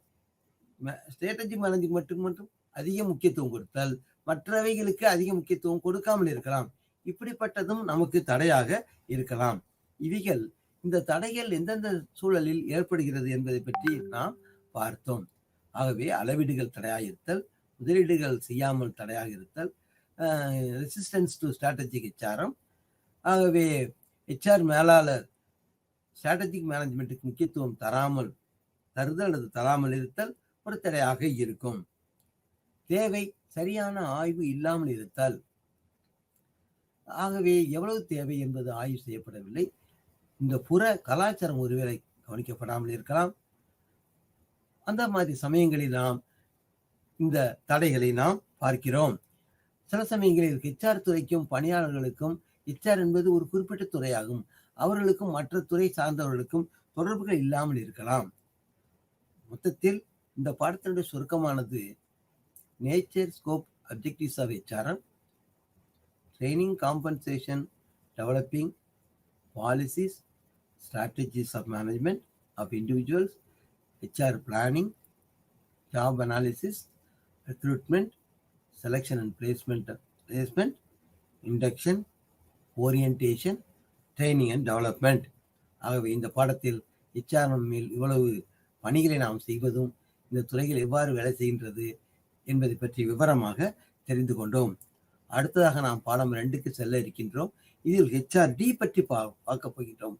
ஸ்ட்ராட்டஜிக் மேனேஜ்மெண்ட்டுக்கு மட்டும் அதிக முக்கியத்துவம் கொடுத்தல், மற்றவைகளுக்கு அதிக முக்கியத்துவம் கொடுக்காமல் இருக்கலாம். இப்படிப்பட்டதும் நமக்கு தடையாக இருக்கலாம். இவைகள், இந்த தடைகள் எந்தெந்த சூழலில் ஏற்படுகிறது என்பதை பற்றி நாம் பார்த்தோம். ஆகவே அளவீடுகள் தடையாக இருத்தல், முதலீடுகள் செய்யாமல் தடையாக இருத்தல், ரெசிஸ்டன்ஸ் டு ஸ்ட்ராட்டஜிக் ஹெச்ஆர்எம். ஆகவே ஹெச்ஆர் மேலாளர் ஸ்ட்ராட்டஜிக் மேனேஜ்மெண்ட்டுக்கு முக்கியத்துவம் தருதல் அல்லது தராமல் இருத்தல் ஒரு தடையாக இருக்கும். தேவை, சரியான ஆய்வு இல்லாமல் இருத்தல். ஆகவே எவ்வளவு தேவை என்பது ஆய்வு செய்யப்படவில்லை. இந்த புற கலாச்சாரம் ஒருவேளை கவனிக்கப்படாமல் இருக்கலாம். அந்த மாதிரி சமயங்களில் நாம் இந்த தடைகளை நாம் பார்க்கிறோம். சில சமயங்களில் ஹெச்ஆர் துறைக்கும் பணியாளர்களுக்கும், ஹெச்ஆர் என்பது ஒரு குறிப்பிட்ட துறையாகும், அவர்களுக்கும் மற்ற துறை சார்ந்தவர்களுக்கும் தொடர்புகள் இல்லாமல் இருக்கலாம். மொத்தத்தில் இந்த பாடத்தினுடைய சுருக்கமானது nature, scope, objectives of HRM, training, compensation, developing, policies, strategies of management of individuals, HR planning, job analysis, recruitment, selection and placement placement, induction, orientation, training and development. ஆகவே இந்த பாடத்தில் HRM-இல் இவ்வளவு பணிகளை நாம் செய்வதும் இந்த துறையில் எவ்வாறு வேலை செய்கின்றது என்பதை பற்றி விவரமாக தெரிந்து கொண்டோம். அடுத்ததாக நாம் பாடம் 2க்கு செல்ல இருக்கின்றோம். இதில் HRD பற்றி பார்க்க போகின்றோம்.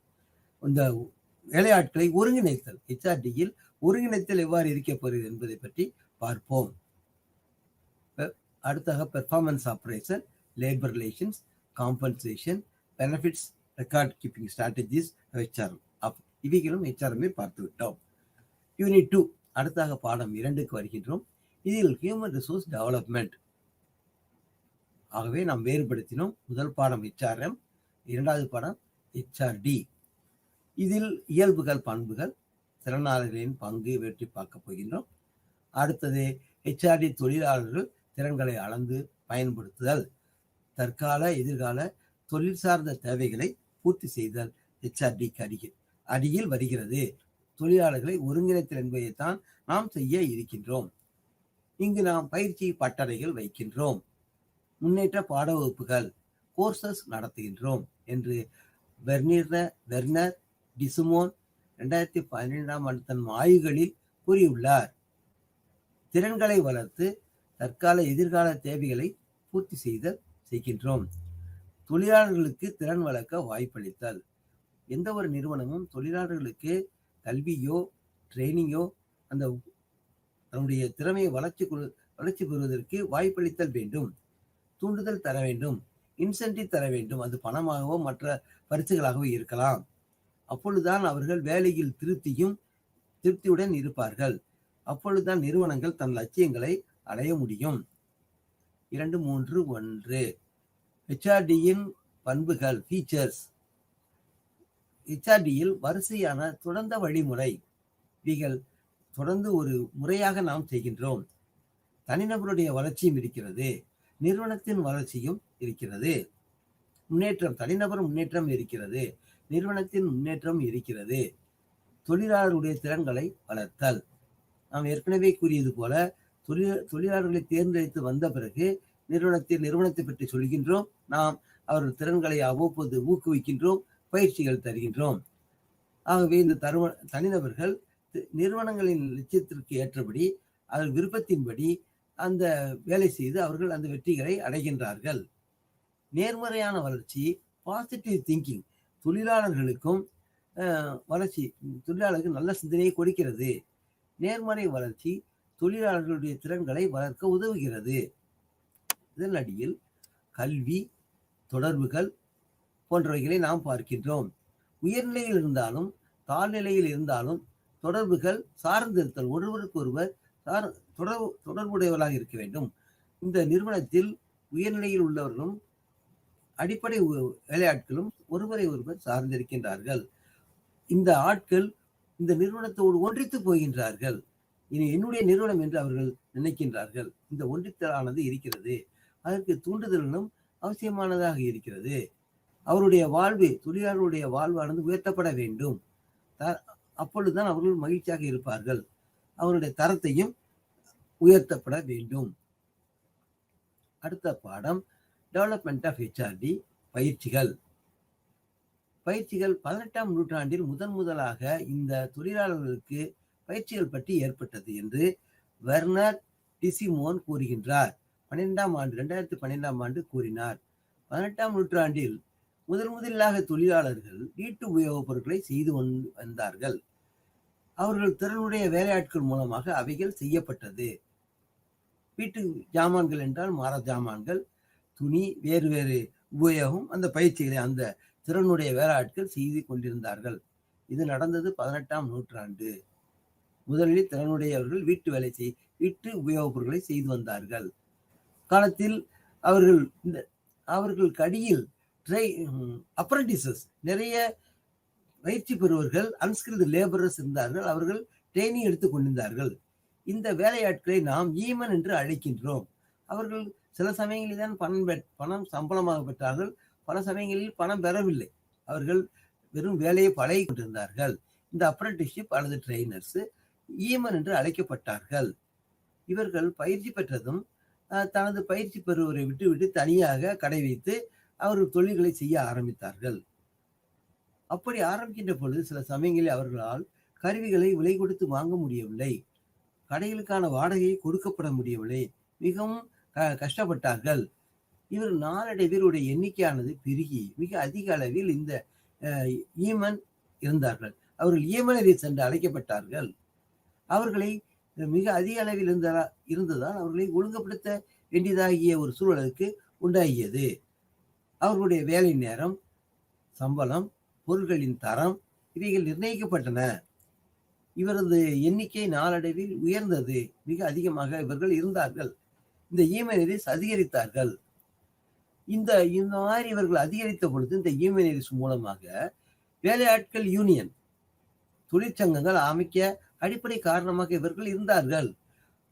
இந்த வேலையாட்களை ஒருங்கிணைத்தல், HRD-யில் ஒருங்கிணைத்தல் எவ்வாறு இருக்க போகிறது என்பதை பற்றி பார்ப்போம். அடுத்தாக performance operation, labour relations, compensation, benefits, record keeping strategies, HRM இவைகளும் HRM-இல் பார்த்து விட்டோம். யூனிட் 2 அடுத்தாக பாடம் 2க்கு வருகின்றோம். இதில் ஹியூமன் ரிசோர்ஸ் டெவலப்மெண்ட். ஆகவே நாம் வேறுபடுத்தினோம். முதல் பாடம் HRM, இரண்டாவது பாடம் HRD. இதில் இயல்புகள், பண்புகள், திறனாளர்களின் பங்கு இவற்றை பார்க்க போகின்றோம். அடுத்தது HRD தொழிலாளர்கள் திறன்களை அளந்து பயன்படுத்துதல், தற்கால எதிர்கால தொழில் சார்ந்த தேவைகளை பூர்த்தி செய்தல் HRD அடியில் வருகிறது. தொழிலாளர்களை ஒருங்கிணைத்தல் என்பதைத்தான் நாம் செய்ய இருக்கின்றோம். இங்கு நாம் பயிற்சி பட்டறைகள் வைக்கின்றோம், முன்னேற்ற பாட வகுப்புகள், கோர்சஸ் நடத்துகின்றோம் என்று வெர்னர் டிசுமோன் 2012ஆம் ஆண்டு தன் ஆய்வுகளில் கூறியுள்ளார். திறன்களை வளர்த்து தற்கால எதிர்கால தேவைகளை பூர்த்தி செய்கின்றோம். தொழிலாளர்களுக்கு திறன் வளர்க்க வாய்ப்பளித்தல். எந்த ஒரு நிறுவனமும் தொழிலாளர்களுக்கு கல்வியோ ட்ரைனிங்கோ அந்த தன்னுடைய திறமையை வளர்ச்சி பெறுவதற்கு வாய்ப்பளித்தல் வேண்டும், தூண்டுதல் தர வேண்டும், இன்சென்டிவ் தர வேண்டும். அது பணமாகவோ மற்ற பரிசுகளாகவோ இருக்கலாம். அப்பொழுதுதான் அவர்கள் வேலையில் திருப்தியுடன் இருப்பார்கள். அப்பொழுதுதான் நிறுவனங்கள் தன் லட்சியங்களை அடைய முடியும். 2, 3, 1 HRD-யின் பண்புகள், ஃபீச்சர்ஸ். HRD-யில் வரிசையான தொடர்ந்த வழிமுறை. இவைகள் தொடர்ந்து ஒரு முறையாக நாம் செய்கின்றோம். தனிநபருடைய வளர்ச்சியும் இருக்கிறது, நிறுவனத்தின் வளர்ச்சியும் இருக்கிறது. முன்னேற்றம், தனிநபர் முன்னேற்றம் இருக்கிறது, நிறுவனத்தின் முன்னேற்றம் இருக்கிறது. தொழிலாளருடைய திறன்களை வளர்த்தல். நாம் ஏற்கனவே கூறியது போல தொழிலாளர்களை தேர்ந்தெடுத்து வந்த பிறகு நிறுவனத்தை பற்றி சொல்கின்றோம். நாம் அவர்கள் திறன்களை அவ்வப்போது ஊக்குவிக்கின்றோம், பயிற்சிகள் தருகின்றோம். ஆகவே இந்த தனிநபர்கள் நிறுவனங்களின் லட்சியத்திற்கு ஏற்றபடி அதன் விருப்பத்தின்படி அந்த வேலை செய்து அவர்கள் அந்த வெற்றிகளை அடைகின்றார்கள். நேர்மறையான வளர்ச்சி, பாசிட்டிவ் திங்கிங், தொழிலாளர்களுக்கும் வளர்ச்சி, தொழிலாளர்களுக்கு நல்ல சிந்தனையை கொடுக்கிறது. நேர்மறை வளர்ச்சி தொழிலாளர்களுடைய திறன்களை வளர்க்க உதவுகிறது. இதன் அடியில் கல்வி, தொடர்புகள் போன்றவைகளை நாம் பார்க்கின்றோம். உயர்நிலையில் இருந்தாலும் தாழ்நிலையில் இருந்தாலும் தொடர்புகள் சார்ந்திருத்தல், ஒருவருக்கு ஒருவர் தொடர்புடையவர்களாக இருக்க வேண்டும். இந்த நிறுவனத்தில் உயர்நிலையில் உள்ளவர்களும் அடிப்படை வேலையாட்களும் ஒருவரை ஒருவர் சார்ந்திருக்கின்றார்கள். இந்த ஆட்கள் இந்த நிறுவனத்தோடு ஒன்றித்து போகின்றார்கள். இனி என்னுடைய நிறுவனம் என்று அவர்கள் நினைக்கின்றார்கள். இந்த ஒன்றித்தலானது இருக்கிறது. அதற்கு தூண்டுதலும் அவசியமானதாக இருக்கிறது. அவருடைய வாழ்வு, தொழிலாளர்களுடைய வாழ்வானது உயர்த்தப்பட வேண்டும். அப்பொழுதுதான் அவர்கள் மகிழ்ச்சியாக இருப்பார்கள். அவருடைய தரத்தையும் உயர்த்தப்பட வேண்டும். அடுத்த பாடம் டெவலப்மெண்ட் ஆஃப் HRD. பயிற்சிகள். 18ஆம் நூற்றாண்டில் முதலாக இந்த தொழிலாளர்களுக்கு பயிற்சிகள் பற்றி ஏற்பட்டது என்று வெர்னர் டிசிமோன் கூறுகின்றார். 2012ஆம் ஆண்டு கூறினார். 18ஆம் நூற்றாண்டில் முதலாக தொழிலாளர்கள் வீட்டு உபயோகப் பொருட்களை செய்து வந்தார்கள். அவர்கள் திறனுடைய வேலையாட்கள் மூலமாக அவைகள் செய்யப்பட்டது. வீட்டு ஜாமான்கள் என்றால் மர ஜாமான்கள், துணி, வேறு வேறு உபயோகம். அந்த பயிற்சிகளை அந்த திறனுடைய வேலையாட்கள் செய்து கொண்டிருந்தார்கள். இது நடந்தது 18ஆம் நூற்றாண்டு. முதலில் திறனுடையவர்கள் வீட்டு உபயோகப் பொருட்களை செய்து வந்தார்கள். காலத்தில் அவர்களுக்கு அடியில் அப்ரண்டிசஸ், நிறைய பயிற்சி பெறுவர்கள், அன்ஸ்கில்டு லேபரர்ஸ் இருந்தார்கள். அவர்கள் ட்ரைனிங் எடுத்துக் கொண்டிருந்தார்கள். இந்த வேலையாட்களை நாம் ஈமன் என்று அழைக்கின்றோம். அவர்கள் சில சமயங்களில் தான் பணம் சம்பளமாக பெற்றார்கள், பல சமயங்களில் பணம் பெறவில்லை. அவர்கள் வெறும் வேலையை பழகி கொண்டிருந்தார்கள். இந்த அப்ரண்டிஸ்ஷிப் அல்லது ட்ரெயினர்ஸ் ஈமன் என்று அழைக்கப்பட்டார்கள். இவர்கள் பயிற்சி பெற்றதும் தனது பயிற்சி பெறுவரை விட்டுவிட்டு தனியாக கடை வைத்து அவர்கள் தொழில்களை செய்ய ஆரம்பித்தார்கள். அப்படி ஆரம்பிக்கின்ற பொழுது சில சமயங்களில் அவர்களால் கருவிகளை விலை கொடுத்து வாங்க முடியவில்லை. கடைகளுக்கான வாடகையை கொடுக்கப்பட முடியவில்லை. மிகவும் கஷ்டப்பட்டார்கள். இவர் நாளடைவில் இவருடைய எண்ணிக்கையானது பெருகி மிக அதிக அளவில் இந்த ஈமன் இருந்தார்கள். அவர்கள் ஈமனரிஸ் என்று அழைக்கப்பட்டார்கள். அவர்களை மிக அதிக அளவில் இருந்ததால் அவர்களை ஒழுங்குபடுத்த வேண்டியதாகிய ஒரு சூழலுக்கு உண்டாகியது. அவர்களுடைய வேலை நேரம், சம்பளம், பொருட்களின் தரம் இவைகள் நிர்ணயிக்கப்பட்டன. இவரது எண்ணிக்கை நாளடைவில் உயர்ந்தது. மிக அதிகமாக இவர்கள் இருந்தார்கள். இந்த ஈமனரிஸ் அதிகரித்தார்கள். இந்த மாதிரி இவர்கள் அதிகரித்த பொழுது இந்த ஈமனரிஸ் மூலமாக வேலையாட்கள் யூனியன் தொழிற்சங்கங்கள் அமைக்க அடிப்படை காரணமாக இவர்கள் இருந்தார்கள்.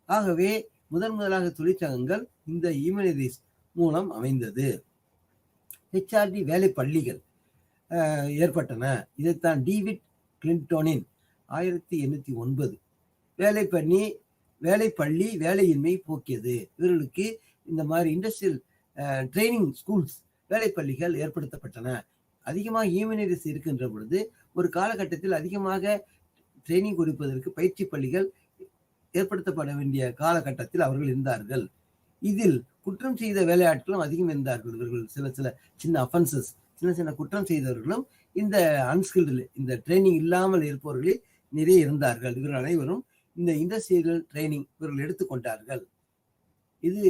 ஆகவே முதலாக தொழிற்சங்கங்கள் இந்த ஈமனரிஸ் மூலம் அமைந்தது. HRD வேலை பள்ளிகள் ஏற்பட்டன. இதைத்தான் டேவிட் கிளின்டோனின் 1809 வேலை பள்ளி வேலையின்மை போக்கியது. இவர்களுக்கு இந்த மாதிரி இண்டஸ்ட்ரியல் ட்ரைனிங் ஸ்கூல்ஸ் வேலைப்பள்ளிகள் ஏற்படுத்தப்பட்டன. அதிகமாக ஈமனரிஸ் இருக்கின்ற பொழுது ஒரு காலகட்டத்தில் அதிகமாக ட்ரைனிங் கொடுப்பதற்கு பயிற்சி பள்ளிகள் ஏற்படுத்தப்பட வேண்டிய காலகட்டத்தில் அவர்கள் இருந்தார்கள். இதில் குற்றம் செய்த வேலையாட்களும் அதிகம் இருந்தார்கள். இவர்கள் சில சின்ன அஃபென்சஸ், சின்ன குற்றம் செய்தவர்களும் இந்த அன்ஸ்கில்டு, இந்த ட்ரைனிங் இல்லாமல் இருப்பவர்களில் நிறைய இருந்தார்கள். இவர்கள் அனைவரும் இந்த இண்டஸ்ட்ரியல் ட்ரைனிங் இவர்கள் எடுத்துக்கொண்டார்கள். இது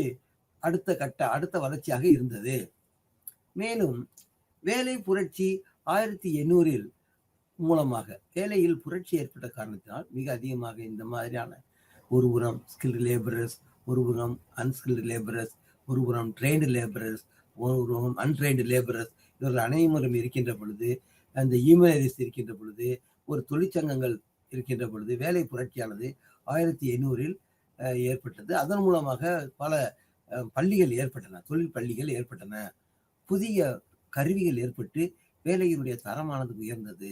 அடுத்த வளர்ச்சியாக இருந்தது. மேலும் வேலை புரட்சி 1800 மூலமாக வேலையில் புரட்சி ஏற்பட்ட காரணத்தினால் மிக அதிகமாக இந்த மாதிரியான ஒருபுறம் ஸ்கில்டு லேபரர்ஸ், ஒருபுறம் அன்ஸ்கில்டு லேபரர்ஸ், ஒருபுறம் ட்ரெயின்டு லேபரர்ஸ், ஒருபுறம் அன்ட்ரெயின்டு லேபரர்ஸ், இவர்கள் அனைவரும் இருக்கின்ற பொழுது, அந்த ஈமனரிஸ் இருக்கின்ற பொழுது, ஒரு தொழிற்சங்கங்கள் இருக்கின்ற பொழுது வேலை புரட்சியானது 1800 ஏற்பட்டது. அதன் மூலமாக பல பள்ளிகள் ஏற்பட்டன, தொழில் பள்ளிகள் ஏற்பட்டன, புதிய கருவிகள் ஏற்பட்டு வேலையினுடைய தரமானது உயர்ந்தது.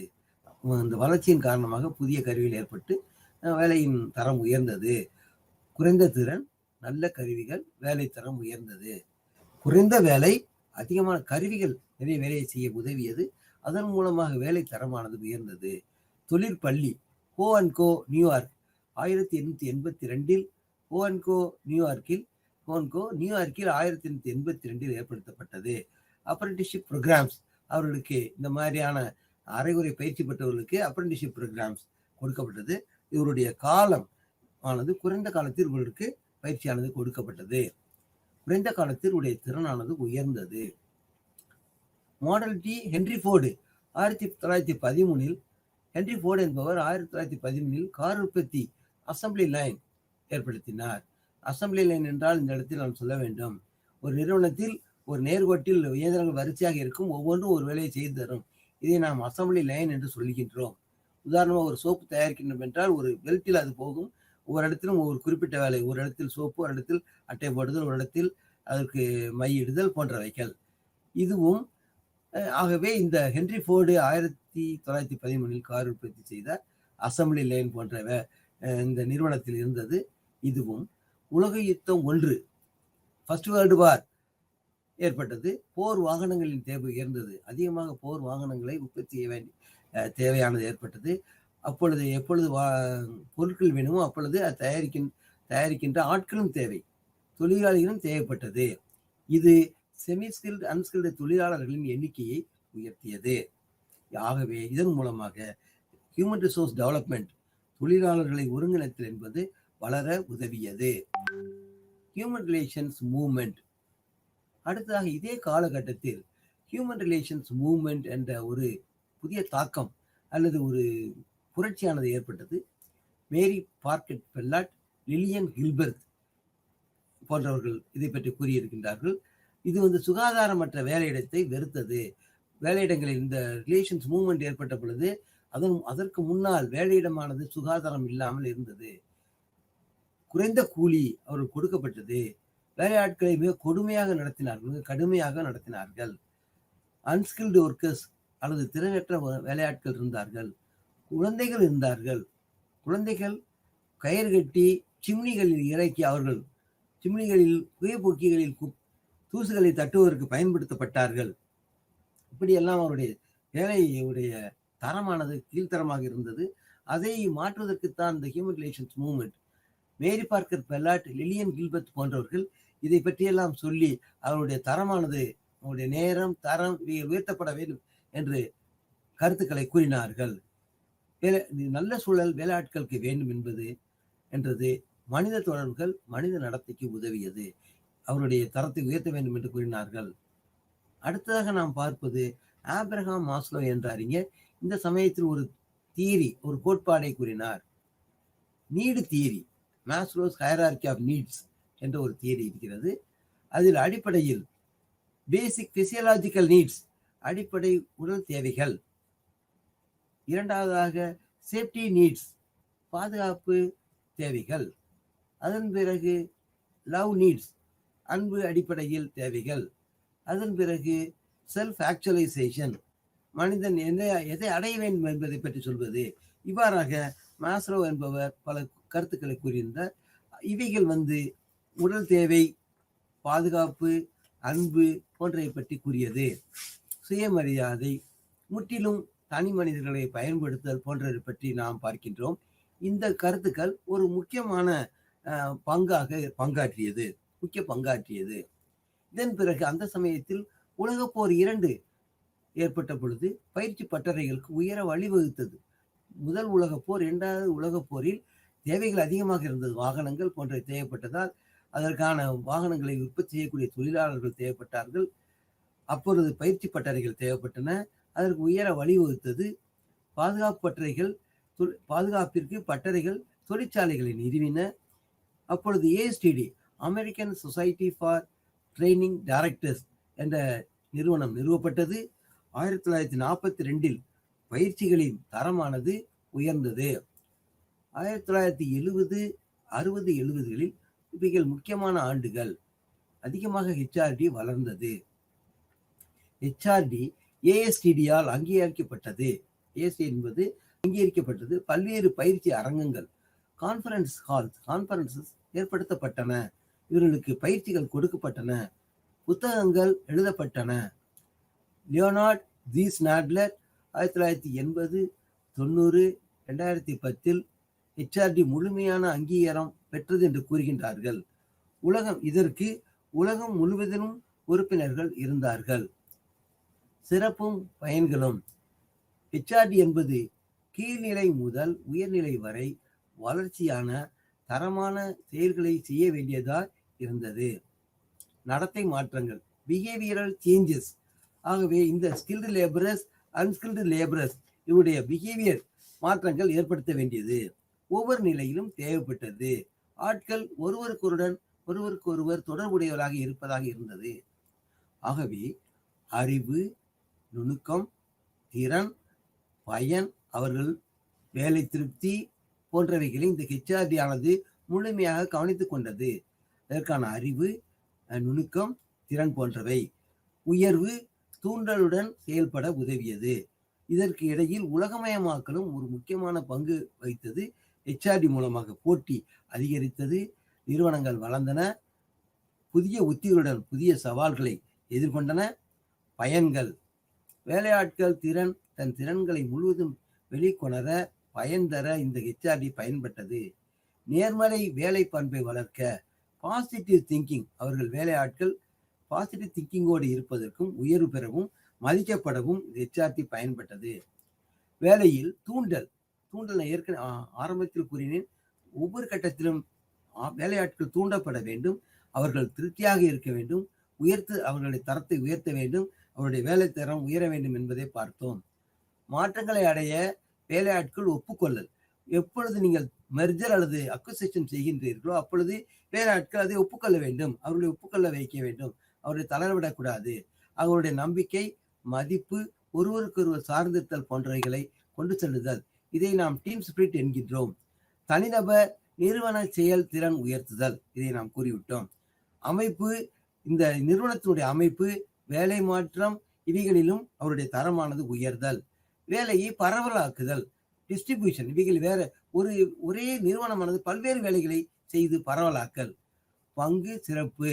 இந்த வளர்ச்சியின் காரணமாக புதிய கருவிகள் ஏற்பட்டு வேலையின் தரம் உயர்ந்தது. குறைந்த திறன், நல்ல கருவிகள், வேலை தரம் உயர்ந்தது. குறைந்த வேலை, அதிகமான கருவிகள் நிறைய வேலையை செய்ய உதவியது. அதன் மூலமாக வேலை தரமானது உயர்ந்தது. தொழிற்பள்ளி ஹோ அண்ட் கோ நியூயார்க் 1882 ஹோ அண்ட் கோ நியூயார்க்கில் 1882 ஏற்படுத்தப்பட்டது. அப்ரண்டிஸ்ஷிப் ப்ரோக்ராம்ஸ், அவர்களுக்கு இந்த மாதிரியான அரைகுறை பயிற்சி பெற்றவர்களுக்கு அப்ரண்டிஸ்ஷிப் ப்ரோக்ராம்ஸ் கொடுக்கப்பட்டது. இவருடைய காலம் ஆனது குறைந்த காலத்தில் இவர்களுக்கு பயிற்சியானது கொடுக்கப்பட்டது. குறைந்த காலத்தில் இவருடைய திறனானது உயர்ந்தது. Model T Henry Ford 1913 Henry Ford என்பவர் 1913 கார் உற்பத்தி அசம்பிளி லைன் ஏற்படுத்தினார். அசம்பிளி லைன் என்றால் இந்த இடத்தில் நாம் சொல்ல வேண்டும், ஒரு நிறுவனத்தில் ஒரு நேர்கோட்டில் இயந்திரங்கள் வரிசையாக இருக்கும், ஒவ்வொன்றும் ஒரு வேலையை செய்து தரும். இதை நாம் அசம்பிளி லைன் என்று சொல்கின்றோம். உதாரணமாக ஒரு சோப்பு தயாரிக்கின்றோம் என்றால் ஒரு பெல்ட்டில் அது போகும். ஒவ்வொரு இடத்திலும் ஒரு குறிப்பிட்ட வேலை, ஒரு இடத்தில் சோப்பு, ஒரு இடத்தில் அட்டை போடுதல், ஒரு இடத்தில் அதற்கு மையிடுதல் போன்றவைகள். இதுவும் ஆகவே இந்த ஹென்ரி ஃபோர்டு 1913 கார் உற்பத்தி செய்த அசம்பிளி லைன் போன்ற இந்த நிறுவனத்தில் இருந்தது. இதுவும் உலக யுத்தம் 1 ஃபர்ஸ்ட் வேர்ல்டு வார் ஏற்பட்டது. போர் வாகனங்களின் தேவை உயர்ந்தது. அதிகமாக போர் வாகனங்களை உற்பத்தி செய்ய வேண்டிய தேவையானது ஏற்பட்டது. அப்பொழுது எப்பொழுது பொருட்கள் வேணுமோ அப்பொழுது தயாரிக்கின்ற ஆட்களும் தேவை, தொழிலாளிகளும் தேவைப்பட்டது. இது செமி ஸ்கில்டு அன்ஸ்கில்டு தொழிலாளர்களின் எண்ணிக்கையை உயர்த்தியது. ஆகவே இதன் மூலமாக ஹியூமன் ரிசோர்ஸ் டெவலப்மெண்ட், தொழிலாளர்களை ஒருங்கிணைத்தல் என்பது வளர உதவியது. Human relations movement. அடுத்ததாக இதே காலகட்டத்தில் ஹியூமன் ரிலேஷன்ஸ் மூவ்மெண்ட் என்ற ஒரு புதிய தாக்கம் அல்லது ஒரு புரட்சியானது ஏற்பட்டது. மேரி பார்க்கெட் பெல்லாட், லிலியன் கில்பர்த் போன்றவர்கள் இதை பற்றி கூறியிருக்கின்றார்கள். இது சுகாதாரமற்ற வேலையிடத்தை வெறுத்தது. வேலையிடங்களில் இந்த ரிலேஷன்ஸ் மூவ்மெண்ட் ஏற்பட்ட பொழுது அதற்கு முன்னால் வேலையிடமானது சுகாதாரம் இல்லாமல் இருந்தது. குறைந்த கூலி அவர்கள் கொடுக்கப்பட்டது. வேலையாட்களை மிக கொடுமையாக நடத்தினார்கள், மிக கடுமையாக நடத்தினார்கள். அன்ஸ்கில்டு ஒர்க்கர்ஸ் அல்லது திறனற்ற வேலையாட்கள் இருந்தார்கள். குழந்தைகள் இருந்தார்கள். குழந்தைகள் கயிறு கட்டி சிம்னிகளில் இறக்கி அவர்கள் சிம்னிகளில் புகைப்பொக்கிகளில் தூசுகளை தட்டுவதற்கு பயன்படுத்தப்பட்டார்கள். இப்படியெல்லாம் அவருடைய வேலையுடைய தரமானது கீழ்த்தரமாக இருந்தது. அதை மாற்றுவதற்குத்தான் இந்த ஹியூமன் ரிலேஷன்ஸ் மூவ்மெண்ட், மேரி பார்க்கர் பெல்லாட், லிலியன் கில்பர்ட் போன்றவர்கள் இதை பற்றியெல்லாம் சொல்லி அவருடைய தரமானது, அவருடைய நேரம், தரம் உயர்த்தப்பட வேண்டும் என்று கருத்துக்களை கூறினார்கள். நல்ல சூழல் வேலையாட்களுக்கு வேண்டும் என்றது மனித தொடர்புகள் மனித நடத்தைக்கு உதவியது. அவருடைய தரத்தை உயர்த்த வேண்டும் என்று கூறினார்கள். அடுத்ததாக நாம் பார்ப்பது ஆப்ரஹாம் மாஸ்லோ என்ற அறிஞர் இந்த சமயத்தில் ஒரு தியரி, ஒரு கோட்பாடை கூறினார். Need theory, Maslow's hierarchy of needs என்ற ஒரு தியரி இருக்கிறது. அதில் அடிப்படையில் பேசிக் பிசியலாஜிக்கல் நீட்ஸ், அடிப்படை உடல் தேவைகள். இரண்டாவதாக சேஃப்டி நீட்ஸ், பாதுகாப்பு தேவைகள். அதன் பிறகு லவ் நீட்ஸ், அன்பு அடிப்படையில் தேவைகள். அதன் பிறகு செல்ஃப் ஆக்சுவலைசேஷன், மனிதன் எதை அடைய வேண்டும் என்பதை பற்றி சொல்வது. இவ்வாறாக மாஸ்லோ என்பவர் பல கருத்துக்களை கூறியிருந்தார். இவைகள் உடல் தேவை, பாதுகாப்பு, அன்பு போன்றவை பற்றி கூறியது. சுயமரியாதை, முற்றிலும் தனி மனிதர்களை பயன்படுத்தல் போன்றவை பற்றி நாம் பார்க்கின்றோம். இந்த கருத்துக்கள் ஒரு முக்கியமான பங்காற்றியது. இதன் பிறகு அந்த சமயத்தில் உலகப்போர் 2 ஏற்பட்ட பொழுது பயிற்சி பட்டறைகளுக்கு உயர வழிவகுத்தது. முதல் உலகப்போர், 2வது உலகப்போரில் தேவைகள் அதிகமாக இருந்தது. வாகனங்கள் போன்றவை தேவைப்பட்டதால் அதற்கான வாகனங்களை உற்பத்தி செய்யக்கூடிய தொழிலாளர்கள் தேவைப்பட்டார்கள். அப்பொழுது பயிற்சி பட்டறைகள் தேவைப்பட்டன. அதற்கு உயர வழிவகுத்தது. பாதுகாப்பிற்கு பட்டறைகள் தொழிற்சாலைகளை நிறுவின. அப்பொழுது ASTD, American Society for Training Directors என்ற நிறுவனம் நிறுவப்பட்டது. 1942 பயிற்சிகளின் தரமானது உயர்ந்தது. 1970, 60, 70களில் இவைகள் முக்கியமான ஆண்டுகள். அதிகமாக ஹெச்ஆர்டி வளர்ந்தது. ஹெச்ஆர்டி ஏஎஸ்டிடியால் அங்கீகரிக்கப்பட்டது. ஏஎஸ்டி என்பது அங்கீகரிக்கப்பட்டது. பல்வேறு பயிற்சி அரங்கங்கள், கான்ஃபரன்சஸ் ஏற்படுத்தப்பட்டன. இவர்களுக்கு பயிற்சிகள் கொடுக்கப்பட்டன. புத்தகங்கள் எழுதப்பட்டன. லியோனார்ட் ஜி ஸ்னாட்லர் 1980, 90, 2010 ஹெச்ஆர்டி முழுமையான அங்கீகாரம் பெற்றது என்று கூறுகின்றார்கள். இதற்கு உலகம் முழுவதிலும் உறுப்பினர்கள் இருந்தார்கள். சிறப்பும் பயன்களும். ஹெச்ஆர்டி என்பது கீழ்நிலை முதல் உயர்நிலை வரை வளர்ச்சியான தரமான செயல்களை செய்ய வேண்டியதாக இருந்தது. நடத்தை மாற்றங்கள், பிஹேவியரல் சேஞ்சஸ். ஆகவே இந்த ஸ்கில்டு லேபரர்ஸ், அன்ஸ்கில்டு லேபரர்ஸ் இவருடைய பிஹேவியர் மாற்றங்கள் ஏற்படுத்த வேண்டியது ஒவ்வொரு நிலையிலும் தேவைப்பட்டது. ஆட்கள் ஒருவருக்கொருவர் தொடர்புடையவராக இருப்பதாக இருந்தது. ஆகவே அறிவு, நுணுக்கம், திறன், பயன், அவர்கள் வேலை திருப்தி போன்றவைகளை இந்த ஹெச்ஆர்டி ஆனது முழுமையாக கவனித்துக் கொண்டது. இதற்கான அறிவு, நுணுக்கம், திறன் போன்றவை உயர்வு, தூண்டலுடன் செயல்பட உதவியது. இதற்கு இடையில் உலகமயமாக்கலும் ஒரு முக்கியமான பங்கு வகித்தது. ஹெச்ஆர்டி மூலமாக போட்டி அதிகரித்தது, நிறுவனங்கள் வளர்ந்தன, புதிய உத்திகளுடன் புதிய சவால்களை எதிர்கொண்டன. பயன்கள், வேலையாட்கள் தன் திறன்களை முழுவதும் வெளிக்கொணர பயன் தர இந்த ஹெச்ஆர்டி பயன்பட்டது. நேர்மறை வேலை பண்பை வளர்க்க, பாசிட்டிவ் திங்கிங், அவர்கள் வேலையாட்கள் பாசிட்டிவ் திங்கிங்கோடு இருப்பதற்கும் உயர்வு பெறவும் மதிக்கப்படவும் ஹெச்ஆர்டி பயன்பட்டது. வேலையில் தூண்டல் ஏற்கனவே ஆரம்பத்தில் கூறினேன். ஒவ்வொரு கட்டத்திலும் வேலையாட்கள் தூண்டப்பட வேண்டும், அவர்கள் திருப்தியாக இருக்க வேண்டும், அவர்களுடைய தரத்தை உயர்த்த வேண்டும், அவருடைய வேலை தரம் உயர வேண்டும் என்பதை பார்த்தோம். மாற்றங்களை அடைய வேலையாட்கள் ஒப்புக்கொள்ளல். எப்பொழுது நீங்கள் மெர்ஜர் அல்லது அக்விசிஷன் செய்கின்றீர்களோ அப்பொழுது வேலையாட்கள் அதை ஒப்புக்கொள்ள வேண்டும், அவர்களை ஒப்புக்கொள்ள வைக்க வேண்டும், அவர்களை தளரவிடக்கூடாது. அவருடைய நம்பிக்கை, மதிப்பு, ஒருவருக்கொருவர் சார்ந்திருத்தல் போன்றவைகளை கொண்டு செல்லுதல், இதை நாம் டீம் ஸ்பிரிட் என்கின்றோம். தனிநபர் நிறுவன செயல் திறன் உயர்த்துதல், இதை நாம் கூறிவிட்டோம். அமைப்பு, இந்த நிறுவனத்தினுடைய அமைப்பு, வேலை மாற்றம், இவைகளிலும் அவருடைய தரமானது உயர்தல். வேலையை பரவலாக்குதல், டிஸ்ட்ரிபியூஷன், இவைகள் ஒரே நிறுவனமானது பல்வேறு வேலைகளை செய்து பரவலாக்கல். பங்கு சிறப்பு.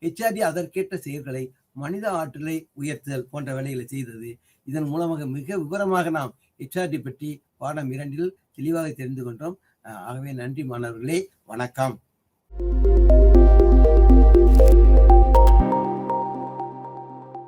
ஹெச்ஆர்டி அதற்கேற்ற செயல்களை மனித ஆற்றலை உயர்த்துதல் போன்ற வேலைகளை செய்தது. இதன் மூலமாக மிக விவரமாக நாம் ஹெச்ஆர்டி பற்றி பாடம் 2 தெளிவாக தெரிந்து கொண்டோம். ஆகவே நன்றி மாணவர்களே, வணக்கம்.